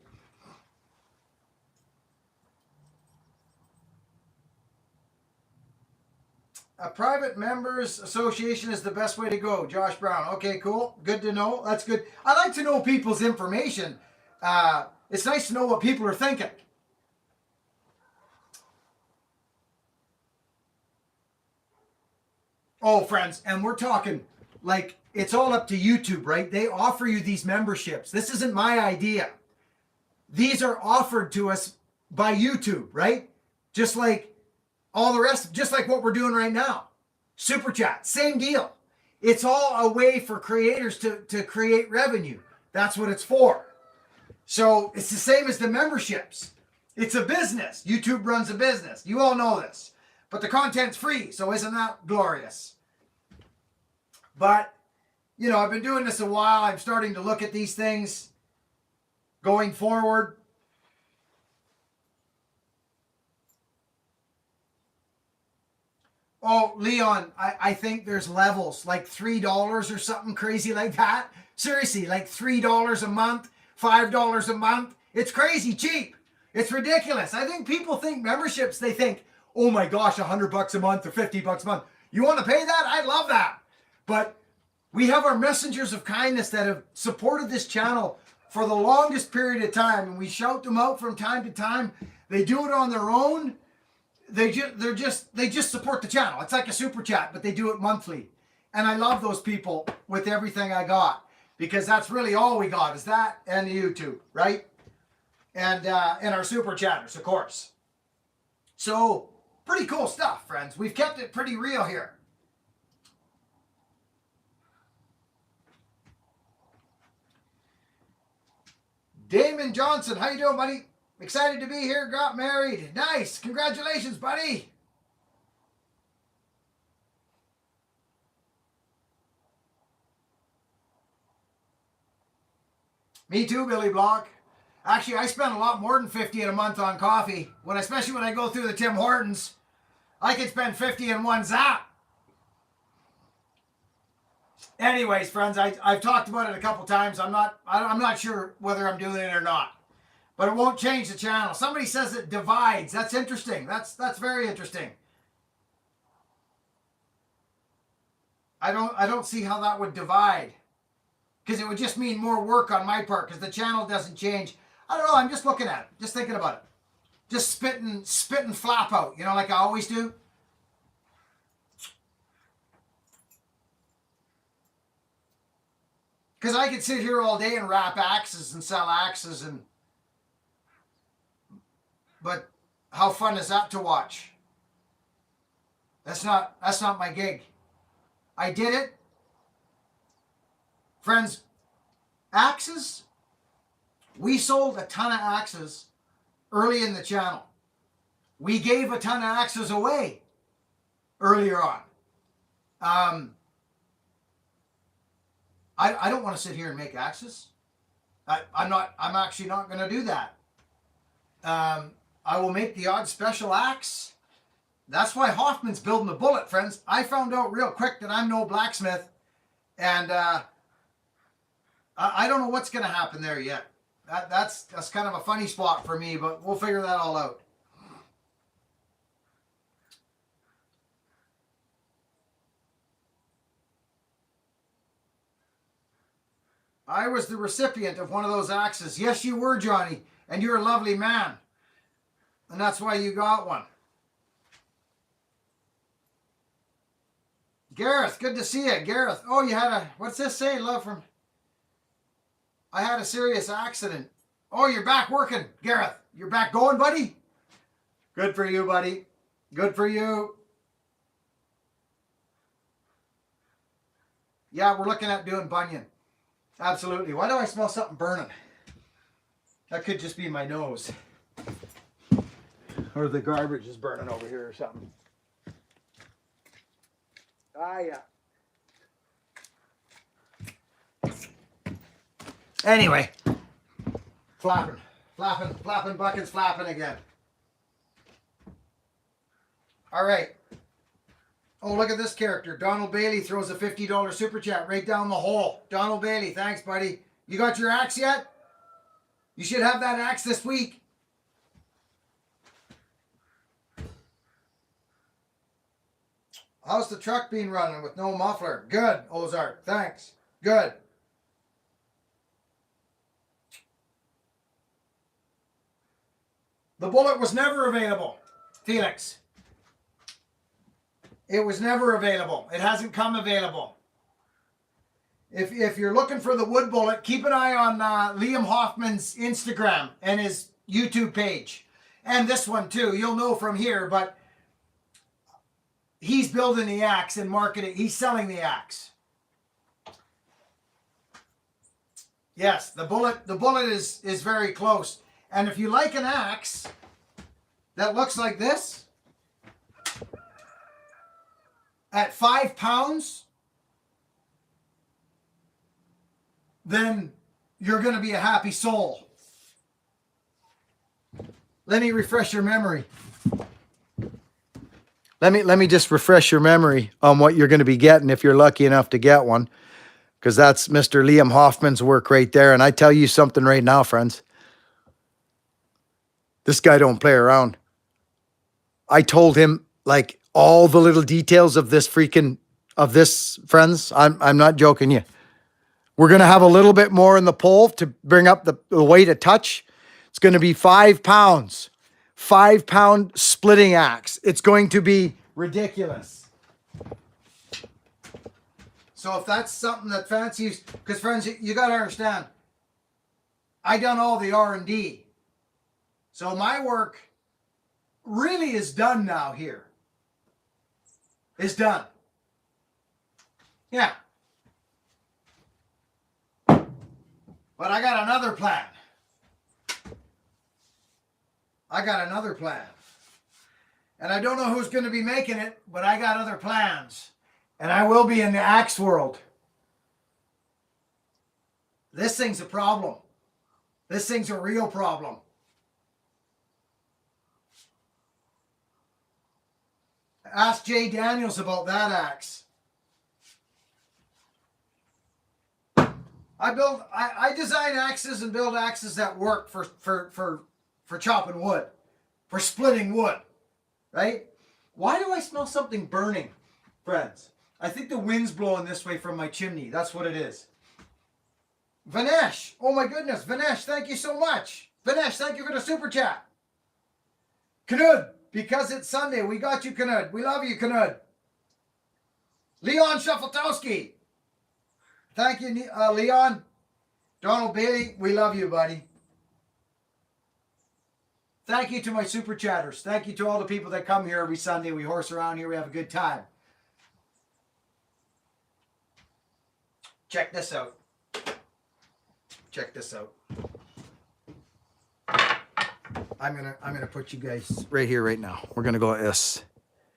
A private members association is the best way to go. Josh Brown. Okay, cool. Good to know. That's good. I like to know people's information. It's nice to know what people are thinking. Oh, friends, and we're talking like it's all up to YouTube, right? They offer you these memberships. This isn't my idea. These are offered to us by YouTube, right? Just like all the rest, just like what we're doing right now. Super chat, same deal. It's all a way for creators to create revenue. That's what it's for. So it's the same as the memberships. It's a business. YouTube runs a business. You all know this. But the content's free, so isn't that glorious? But, I've been doing this a while. I'm starting to look at these things going forward. Oh, Leon, I think there's levels, like $3 or something crazy like that. Seriously, like $3 a month, $5 a month. It's crazy cheap. It's ridiculous. I think people think memberships, they think, oh my gosh, $100 a month or $50 a month. You want to pay that? I love that. But we have our messengers of kindness that have supported this channel for the longest period of time, and we shout them out from time to time. They do it on their own. They just support the channel. It's like a super chat, but they do it monthly. And I love those people with everything I got, because that's really all we got is that and the YouTube, right? And our super chatters, of course. So pretty cool stuff, friends. We've kept it pretty real here. Damon Johnson, how you doing, buddy? Excited to be here. Got married. Nice. Congratulations, buddy. Me too, Billy Block. Actually, I spend a lot more than 50 in a month on coffee. Especially when I go through the Tim Hortons, I could spend 50 in one zap. Anyways, friends, I've talked about it a couple times. I'm not sure whether I'm doing it or not. But it won't change the channel. Somebody says it divides. That's interesting. That's very interesting. I don't see how that would divide. Because it would just mean more work on my part, because the channel doesn't change. I don't know, I'm just looking at it. Just thinking about it. Just spitting flap out, like I always do. Because I could sit here all day and wrap axes and sell axes but how fun is that to watch? That's not my gig. I did it. Friends, axes, we sold a ton of axes early in the channel. We gave a ton of axes away earlier on. I don't want to sit here and make axes. I'm actually not going to do that. I will make the odd special axe. That's why Hoffman's building the bullet, friends. I found out real quick that I'm no blacksmith, and I don't know what's going to happen there yet. That's kind of a funny spot for me, but we'll figure that all out. I was the recipient of one of those axes. Yes, you were, Johnny, and you're a lovely man, and that's why you got one. Gareth, good to see you. Gareth, oh, you had a, what's this say, love from, I had a serious accident. Oh, you're back working, Gareth. You're back going, buddy? Good for you, buddy. Good for you. Yeah, we're looking at doing bunion. Absolutely. Why do I smell something burning? That could just be my nose. Or the garbage is burning over here or something. Ah, yeah. Anyway. Flapping buckets, flapping again. All right. Oh, look at this character. Donald Bailey throws a $50 super chat right down the hole. Donald Bailey, thanks, buddy. You got your axe yet? You should have that axe this week. How's the truck being running with no muffler? Good, Ozark. Thanks. Good. The bullet was never available, Felix. It was never available. It hasn't come available. If you're looking for the wood bullet, keep an eye on Liam Hoffman's Instagram and his YouTube page. And this one too. You'll know from here, but he's building the axe and marketing. He's selling the axe. Yes, the bullet is very close. And if you like an axe that looks like this, at 5 pounds, then you're going to be a happy soul. Let me refresh your memory. Let me just refresh your memory on what you're going to be getting if you're lucky enough to get one, because that's Mr. Liam Hoffman's work right there. And I tell you something right now, friends. This guy don't play around. I told him like all the little details of this friends. I'm not joking you. We're going to have a little bit more in the pole to bring up the weight a touch. It's going to be 5 pounds. 5 pound splitting axe. It's going to be ridiculous. So if that's something that fancies, because friends, you got to understand, I done all the R&D. So my work really is done now here. It's done. Yeah. But I got another plan. And I don't know who's going to be making it, but I got other plans. And I will be in the axe world. This thing's a problem. This thing's a real problem. Ask Jay Daniels about that axe. I design axes and build axes that work for chopping wood, for splitting wood, right? Why do I smell something burning, friends? I think the wind's blowing this way from my chimney. That's what it is. Vanesh, oh my goodness, Vanesh, thank you so much. Vanesh, thank you for the super chat. Kanud, because it's Sunday, we got you, Kanud. We love you, Kanud. Leon Shuffletowski. Thank you, Leon. Donald Bailey, we love you, buddy. Thank you to my super chatters. Thank you to all the people that come here every Sunday. We horse around here. We have a good time. Check this out. Check this out. I'm gonna put you guys right here, right now. We're gonna go at this.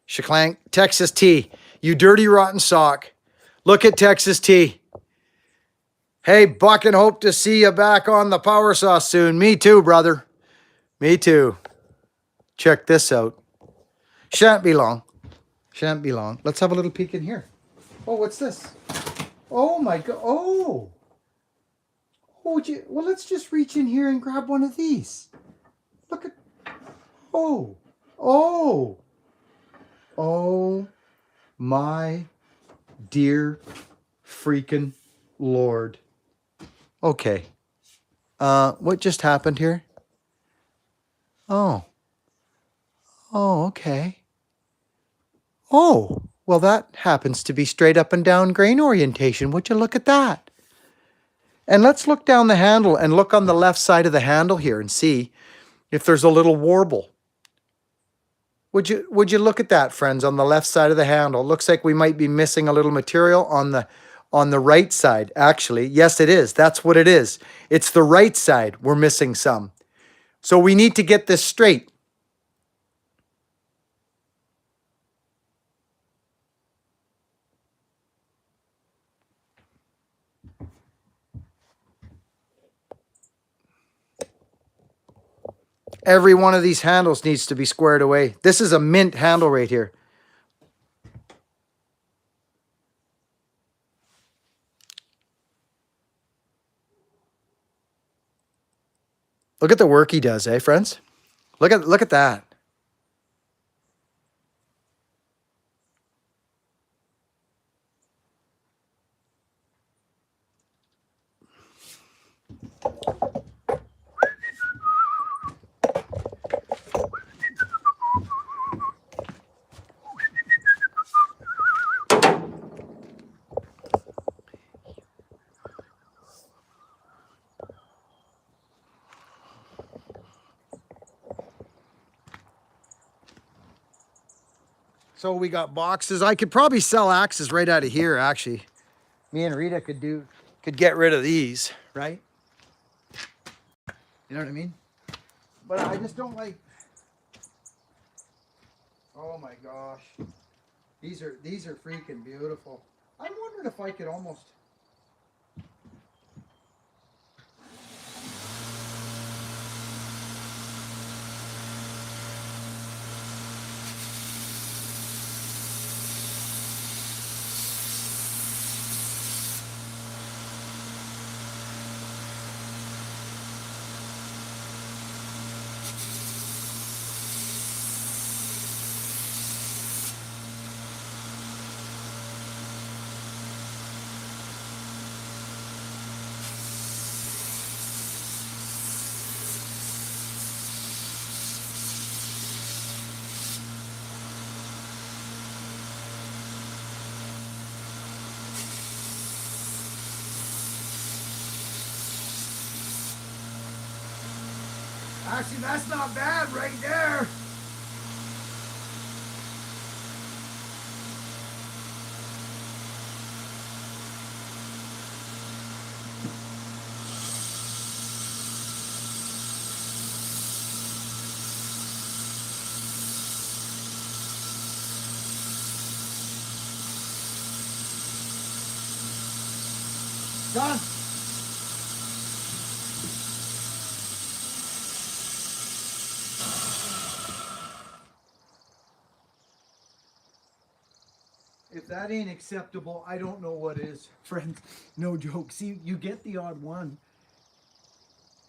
Shaklang, Texas tea. You dirty rotten sock. Look at Texas tea. Hey, Buck, and hope to see you back on the Power Saw soon. Me too, brother. Me too. Check this out. Shan't be long. Shan't be long. Let's have a little peek in here. Oh, what's this? Oh my God. Oh. Oh, well, let's just reach in here and grab one of these. Look at. Oh. Oh. Oh my dear freaking Lord. Okay. What just happened here? Oh. Oh, okay. Oh, well, that happens to be straight up and down grain orientation. Would you look at that? And let's look down the handle and look on the left side of the handle here and see if there's a little warble. Would you look at that, friends, on the left side of the handle? Looks like we might be missing a little material on the right side. Actually, yes, it is. That's what it is. It's the right side we're missing some. So we need to get this straight. Every one of these handles needs to be squared away. This is a mint handle right here. Look at the work he does, eh, friends? Look at that. So we got boxes. I could probably sell axes right out of here, actually. Me and Rita could get rid of these, right? You know what I mean? But I just don't like. Oh my gosh. These are freaking beautiful. I'm wondering if I could almost. Actually, that's not bad right there. Done. If that ain't acceptable, I don't know what is, friends. No joke. See, you get the odd one.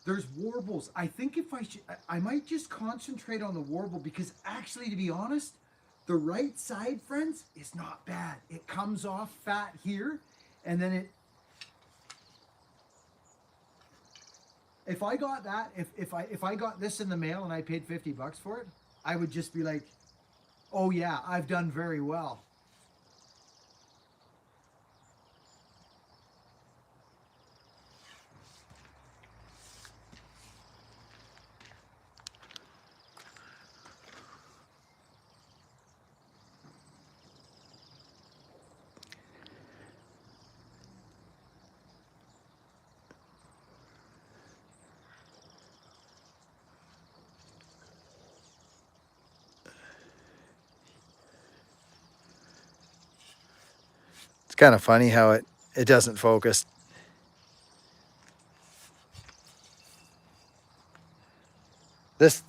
There's warbles. I think if I might just concentrate on the warble because actually, to be honest, the right side, friends, is not bad. It comes off fat here, and then it. If I got that, if I got this in the mail and I paid $50 for it, I would just be like, oh yeah, I've done very well. It's kind of funny how it doesn't focus.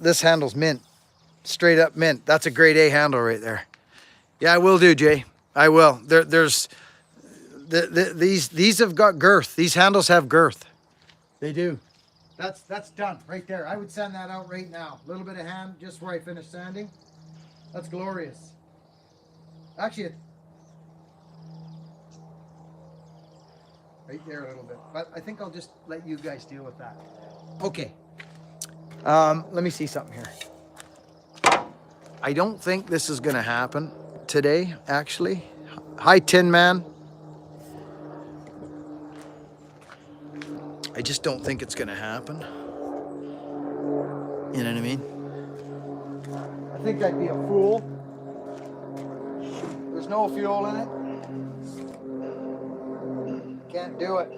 This handle's mint. Straight up mint. That's a grade A handle right there. Yeah, I will do, Jay. I will. These have got girth. These handles have girth. They do. That's done right there. I would send that out right now. A little bit of hand just where I finished sanding. That's glorious. Actually, right there a little bit. But I think I'll just let you guys deal with that. Okay. Let me see something here. I don't think this is going to happen today, actually. Hi, Tin Man. I just don't think it's going to happen. You know what I mean? I think I'd be a fool. There's no fuel in it. Can't do it.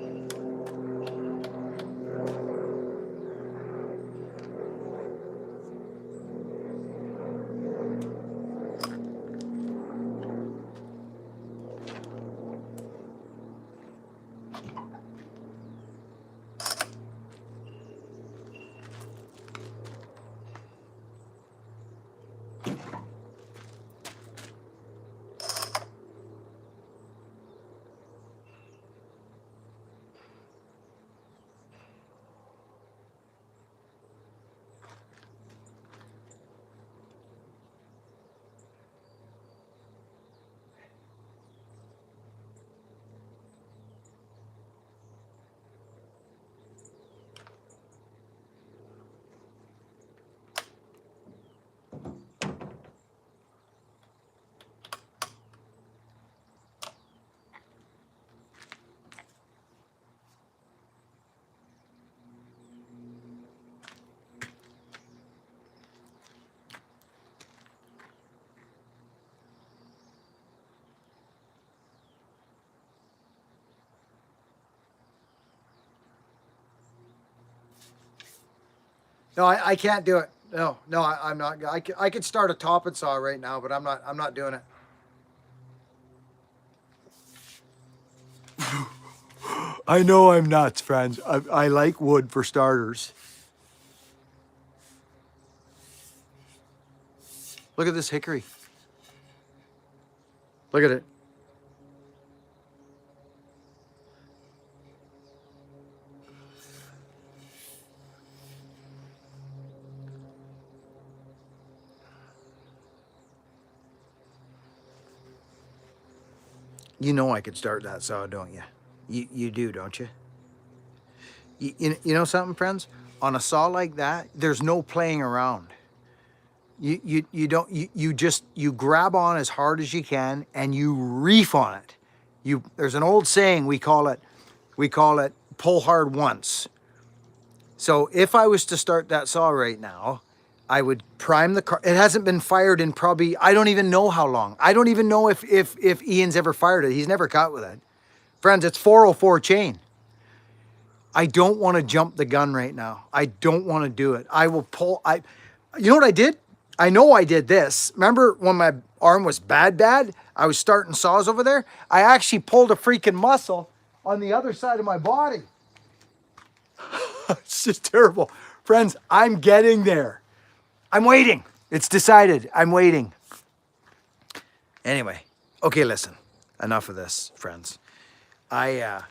No, I can't do it. No, I'm not. I could start a top and saw right now, but I'm not doing it. I know I'm nuts, friends. I like wood for starters. Look at this hickory. Look at it. You know I could start that saw, don't you? You do, don't you? You know something, friends? On a saw like that, there's no playing around. You don't you just you grab on as hard as you can and you reef on it. There's an old saying we call it pull hard once. So if I was to start that saw right now, I would prime the car. It hasn't been fired in probably, I don't even know how long. I don't even know if Ian's ever fired it. He's never caught with it. Friends, it's 404 chain. I don't want to jump the gun right now. I don't want to do it. I will pull, you know what I did? I know I did this. Remember when my arm was bad? I was starting saws over there. I actually pulled a freaking muscle on the other side of my body. It's just terrible. Friends, I'm getting there. I'm waiting. It's decided. I'm waiting. Anyway, okay, listen. Enough of this, friends. I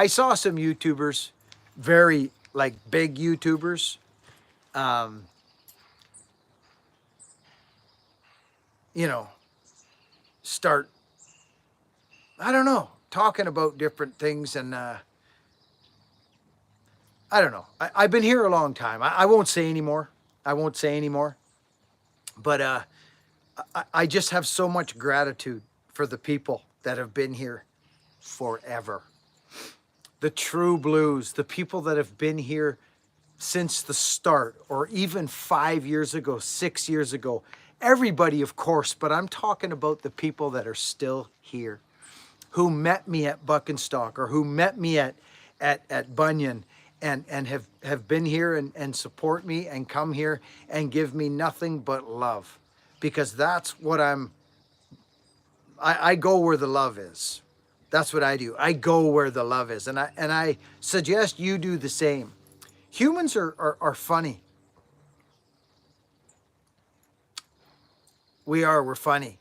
saw some YouTubers, very like big YouTubers, you know, start, I don't know, talking about different things and I don't know. I've been here a long time. I won't say anymore. I won't say anymore. But I just have so much gratitude for the people that have been here forever. The true blues, the people that have been here since the start, or even 5 years ago, 6 years ago. Everybody, of course, but I'm talking about the people that are still here, who met me at Buckenstock or who met me at Bunyan and have been here and support me and come here and give me nothing but love, because that's what I go where the love is. That's what I do. I go where the love is. And I suggest you do the same. Humans are funny. We're funny.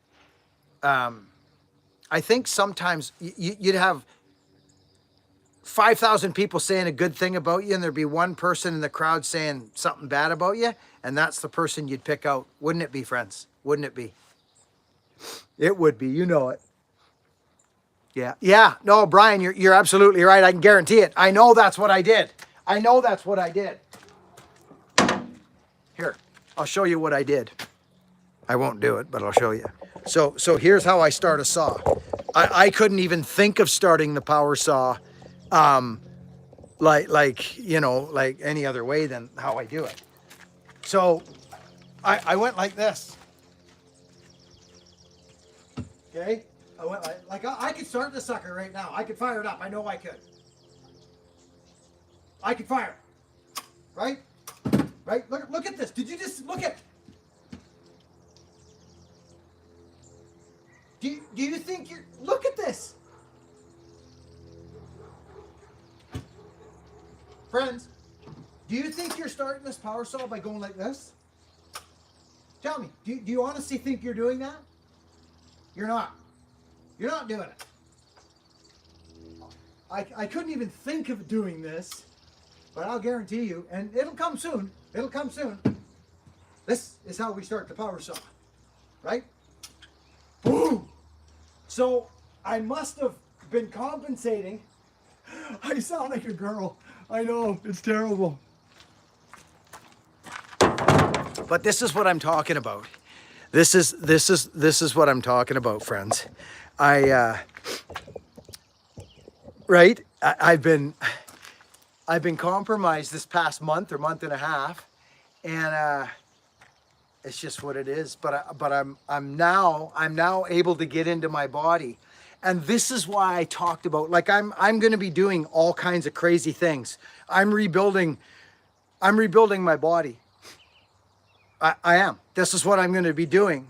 I think sometimes you'd have 5,000 people saying a good thing about you, and there'd be one person in the crowd saying something bad about you, and that's the person you'd pick out. Wouldn't it be, friends? Wouldn't it be? It would be. You know it. Yeah. Yeah. No, Brian, you're absolutely right. I can guarantee it. I know that's what I did. I know that's what I did. Here, I'll show you what I did. I won't do it, but I'll show you. So here's how I start a saw. I couldn't even think of starting the power saw like any other way than how I do it. So I went like this. Okay? I went like I could start the sucker right now. I could fire it up. I know I could. I could fire. Right? Right? Look at this. Did you just look at? Do you think you're... Look at this. Friends, do you think you're starting this power saw by going like this? Tell me, do you honestly think you're doing that? You're not. You're not doing it. I couldn't even think of doing this, but I'll guarantee you, and it'll come soon. It'll come soon. This is how we start the power saw, right? Boom! So I must have been compensating. I sound like a girl. I know, it's terrible. But this is what I'm talking about. This is what I'm talking about, friends. I've been compromised this past month or month and a half, and it's just what it is. But I'm now able to get into my body, and this is why I talked about, like, I'm going to be doing all kinds of crazy things. I'm rebuilding my body. I am. This is what I'm going to be doing.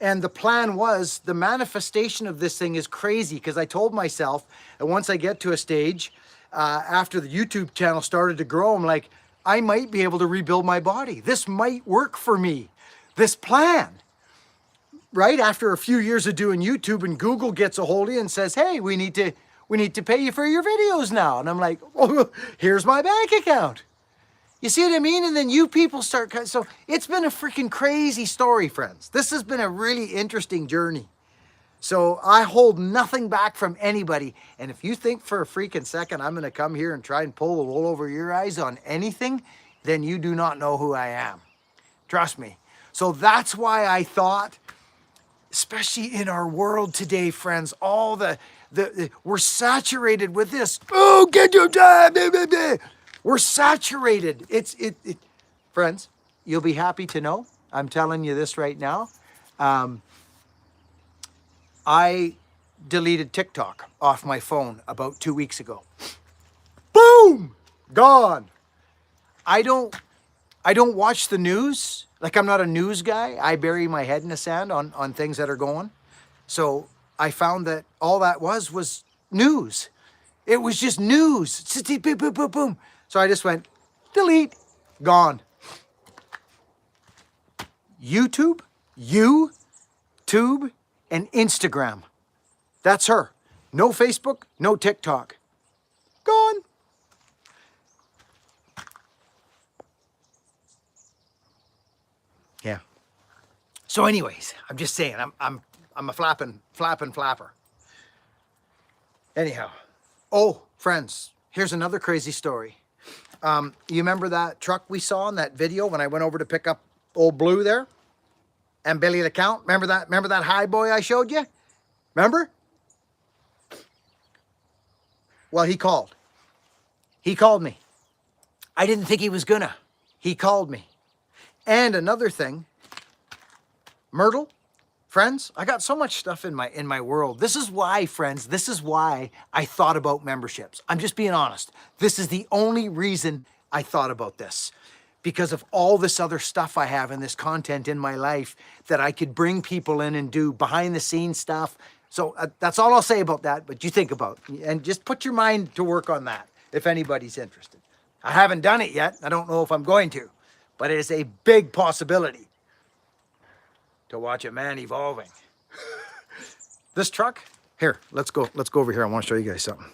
And the plan was, the manifestation of this thing is crazy, because I told myself that once I get to a stage, after the YouTube channel started to grow, I'm like, I might be able to rebuild my body. This might work for me. This plan, right? After a few years of doing YouTube, and Google gets a hold of you and says, hey, we need to pay you for your videos now. And I'm like, oh, here's my bank account. You see what I mean? And then you people start, so it's been a freaking crazy story, friends. This has been a really interesting journey. So I hold nothing back from anybody. And if you think for a freaking second I'm going to come here and try and pull the wool over your eyes on anything, then you do not know who I am. Trust me. So that's why I thought, especially in our world today, friends, all we're saturated with this. Oh, get your time. We're saturated. Friends, you'll be happy to know, I'm telling you this right now. I deleted TikTok off my phone about 2 weeks ago. Boom! Gone. I don't watch the news. Like, I'm not a news guy. I bury my head in the sand on things that are going. So I found that all that was news. It was just news. Boom, boom, boom, boom. So I just went, delete, gone. YouTube, and Instagram. That's her. No Facebook, no TikTok. Gone. Yeah. So anyways, I'm just saying, I'm a flapping flapper. Anyhow. Oh, friends, here's another crazy story. You remember that truck we saw in that video when I went over to pick up old Blue there? And Billy the Count? Remember that high boy I showed you? Remember? Well, he called. He called me. I didn't think he was gonna. He called me. And another thing, Myrtle, friends, I got so much stuff in my world. This is why, friends, this is why I thought about memberships. I'm just being honest. This is the only reason I thought about this, because of all this other stuff I have and this content in my life that I could bring people in and do behind the scenes stuff. So that's all I'll say about that, but you think about, and just put your mind to work on that if anybody's interested. I haven't done it yet. I don't know if I'm going to, but it is a big possibility to watch a man evolving. This truck, here, let's go over here. I want to show you guys something.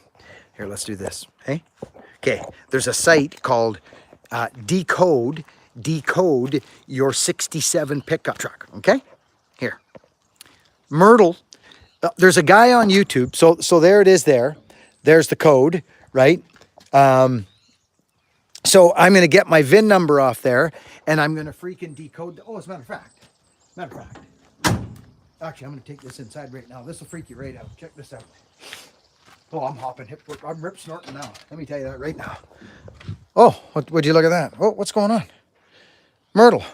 Here, let's do this. Hey, okay. There's a site called Decode Your 67 Pickup Truck. Okay, here, Myrtle. There's a guy on YouTube. So there it is. There's the code, right? So I'm going to get my VIN number off there, and I'm going to freaking decode. Oh, as a matter of fact, actually, I'm going to take this inside right now. This will freak you right out. Check this out. Oh, I'm hopping hip. I'm rip snorting now. Let me tell you that right now. Oh, would you look at that? Oh, what's going on? Myrtle,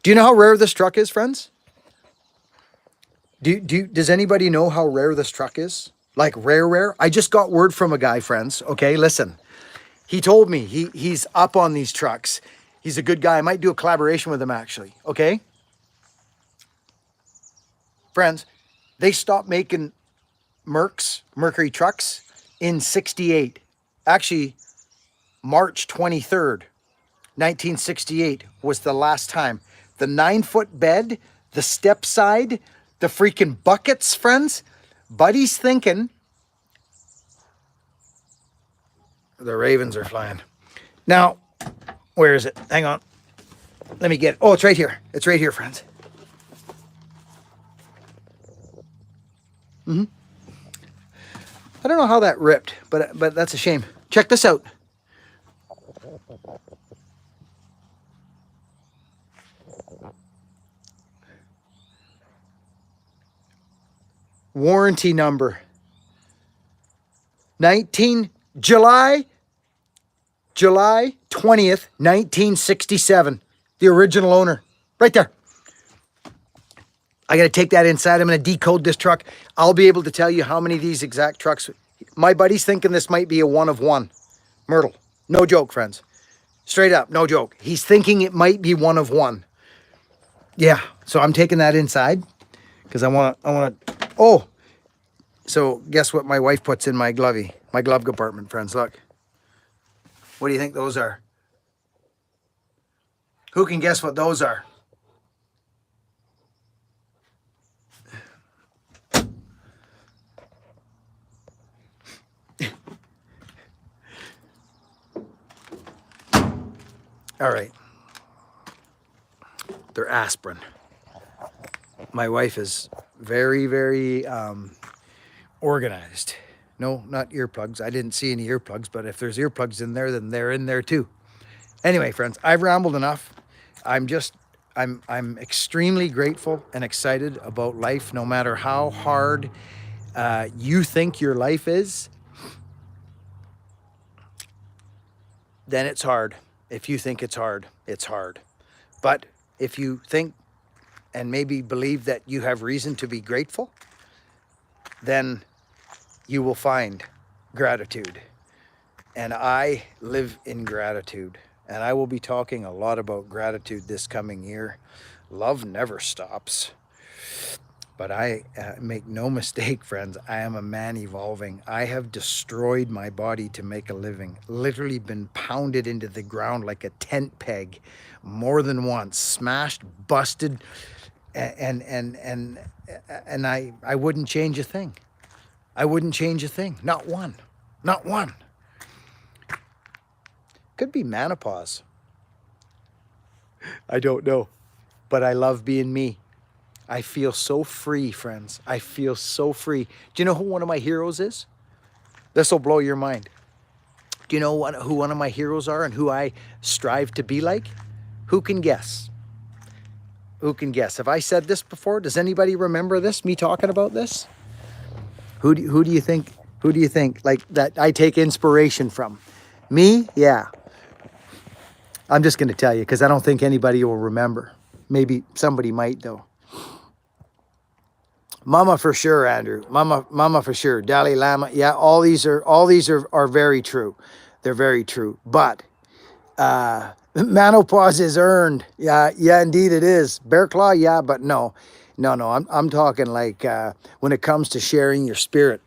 do you know how rare this truck is, friends? Does anybody know how rare this truck is? Like rare? I just got word from a guy, friends. Okay, listen. He told me he's up on these trucks. He's a good guy. I might do a collaboration with him actually. Okay? Friends, they stopped making Mercury trucks in 68. Actually, March 23rd, 1968 was the last time. The 9-foot bed, the step side, the freaking buckets, friends. Buddy's thinking the ravens are flying. Now, where is it? Hang on. Let me get it. Oh, it's right here. It's right here, friends. I don't know how that ripped, but that's a shame. Check this out. Warranty number. July 20th, 1967. The original owner. Right there. I got to take that inside. I'm going to decode this truck. I'll be able to tell you how many of these exact trucks. My buddy's thinking this might be a one of one. Myrtle. No joke, friends. Straight up, no joke. He's thinking it might be one of one. Yeah, so I'm taking that inside because I want to, oh, so guess what my wife puts in my glove compartment, friends, look. What do you think those are? Who can guess what those are? All right. They're aspirin. My wife is very, very organized. No, not earplugs. I didn't see any earplugs, but if there's earplugs in there, then they're in there too. Anyway, friends, I've rambled enough. I'm extremely grateful and excited about life, no matter how hard you think your life is, then it's hard. If you think it's hard, it's hard. But if you think and maybe believe that you have reason to be grateful, then you will find gratitude. And I live in gratitude. And I will be talking a lot about gratitude this coming year. Love never stops. But I make no mistake, friends, I am a man evolving. I have destroyed my body to make a living. Literally been pounded into the ground like a tent peg more than once. Smashed, busted, and I wouldn't change a thing. I wouldn't change a thing. Not one. Not one. Could be menopause. I don't know. But I love being me. I feel so free, friends. I feel so free. Do you know who one of my heroes is? This will blow your mind. Do you know who one of my heroes are and who I strive to be like? Who can guess? Who can guess? Have I said this before? Does anybody remember this? Me talking about this? Who do you think? Who do you think like that I take inspiration from? Me? Yeah. I'm just going to tell you because I don't think anybody will remember. Maybe somebody might though. Mama for sure, Andrew. Mama for sure. Dalai Lama. Yeah, all these are very true. They're very true. But menopause is earned. Yeah, indeed it is. Bear claw, yeah, but no. I'm talking like when it comes to sharing your spirit,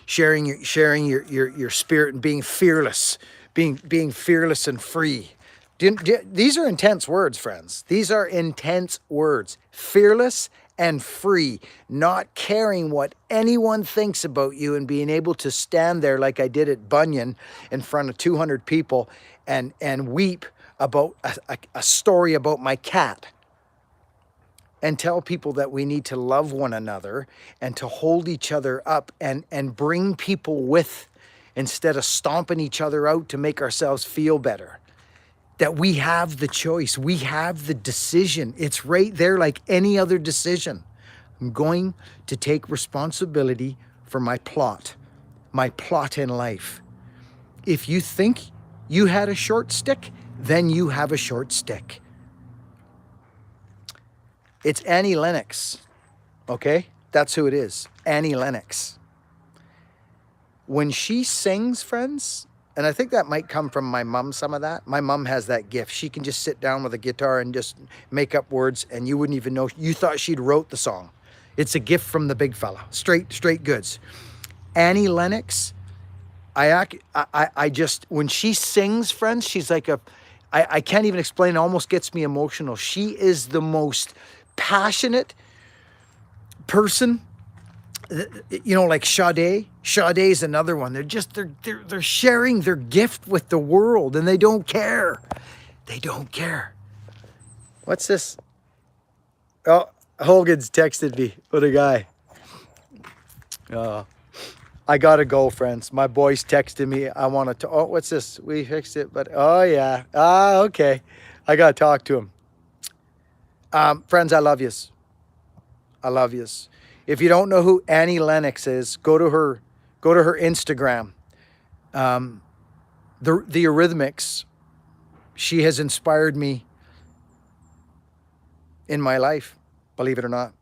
sharing your spirit and being fearless, being fearless and free. These are intense words, friends. These are intense words. Fearless and free, not caring what anyone thinks about you, and being able to stand there like I did at Bunyan in front of 200 people and weep about a story about my cat, and tell people that we need to love one another and to hold each other up and bring people with, instead of stomping each other out to make ourselves feel better. That we have the choice, we have the decision. It's right there like any other decision. I'm going to take responsibility for my plot in life. If you think you had a short stick, then you have a short stick. It's Annie Lennox, okay? That's who it is, Annie Lennox. When she sings, friends, and I think that might come from my mom, some of that. My mom has that gift. She can just sit down with a guitar and just make up words, and you wouldn't even know. You thought she'd wrote the song. It's a gift from the big fella. Straight goods. Annie Lennox, I just, when she sings, friends, she's like I can't even explain, it almost gets me emotional. She is the most passionate person. You know, like Sade. Sade is another one. They're sharing their gift with the world, and they don't care. They don't care. What's this? Oh, Hogan's texted me. What a guy. I gotta go, friends. My boys texted me. I want to. Oh, what's this? We fixed it, but oh yeah. Okay. I gotta talk to him. Friends, I love yous. I love yous. If you don't know who Annie Lennox is, go to her Instagram. The Eurythmics, she has inspired me in my life, believe it or not.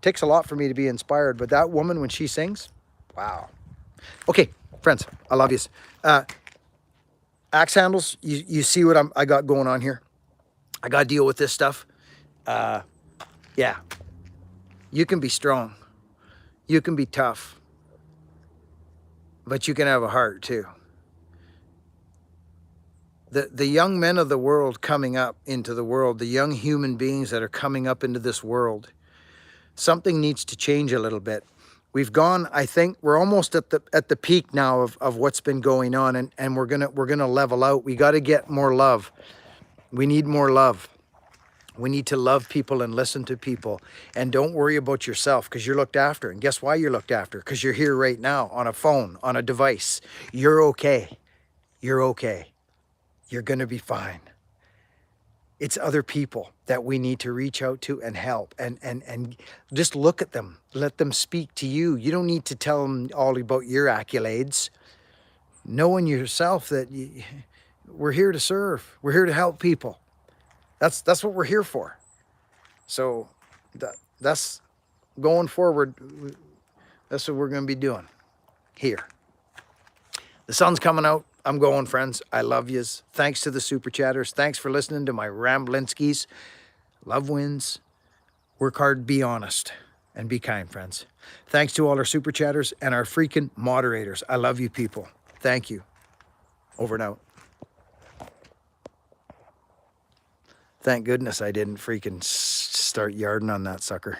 Takes a lot for me to be inspired, but that woman, when she sings, wow. Okay, friends, I love yous. Axe handles, you see what I got going on here? I got to deal with this stuff. Yeah. You can be strong. You can be tough. But you can have a heart too. The young men of the world coming up into the world, the young human beings that are coming up into this world, something needs to change a little bit. We've gone, I think, we're almost at the peak now of what's been going on, and we're gonna level out. We got to get more love. We need more love. We need to love people and listen to people, and don't worry about yourself, because you're looked after. And guess why you're looked after? Because you're here right now on a phone, on a device. You're okay. You're okay. You're going to be fine. It's other people that we need to reach out to and help, and just look at them. Let them speak to you. You don't need to tell them all about your accolades. Knowing yourself that we're here to serve. We're here to help people. That's what we're here for. So that's going forward. That's what we're going to be doing here. The sun's coming out. I'm going, friends. I love yous. Thanks to the super chatters. Thanks for listening to my ramblinskis. Love wins. Work hard, be honest, and be kind, friends. Thanks to all our super chatters and our freaking moderators. I love you people. Thank you. Over and out. Thank goodness I didn't freaking start yarding on that sucker.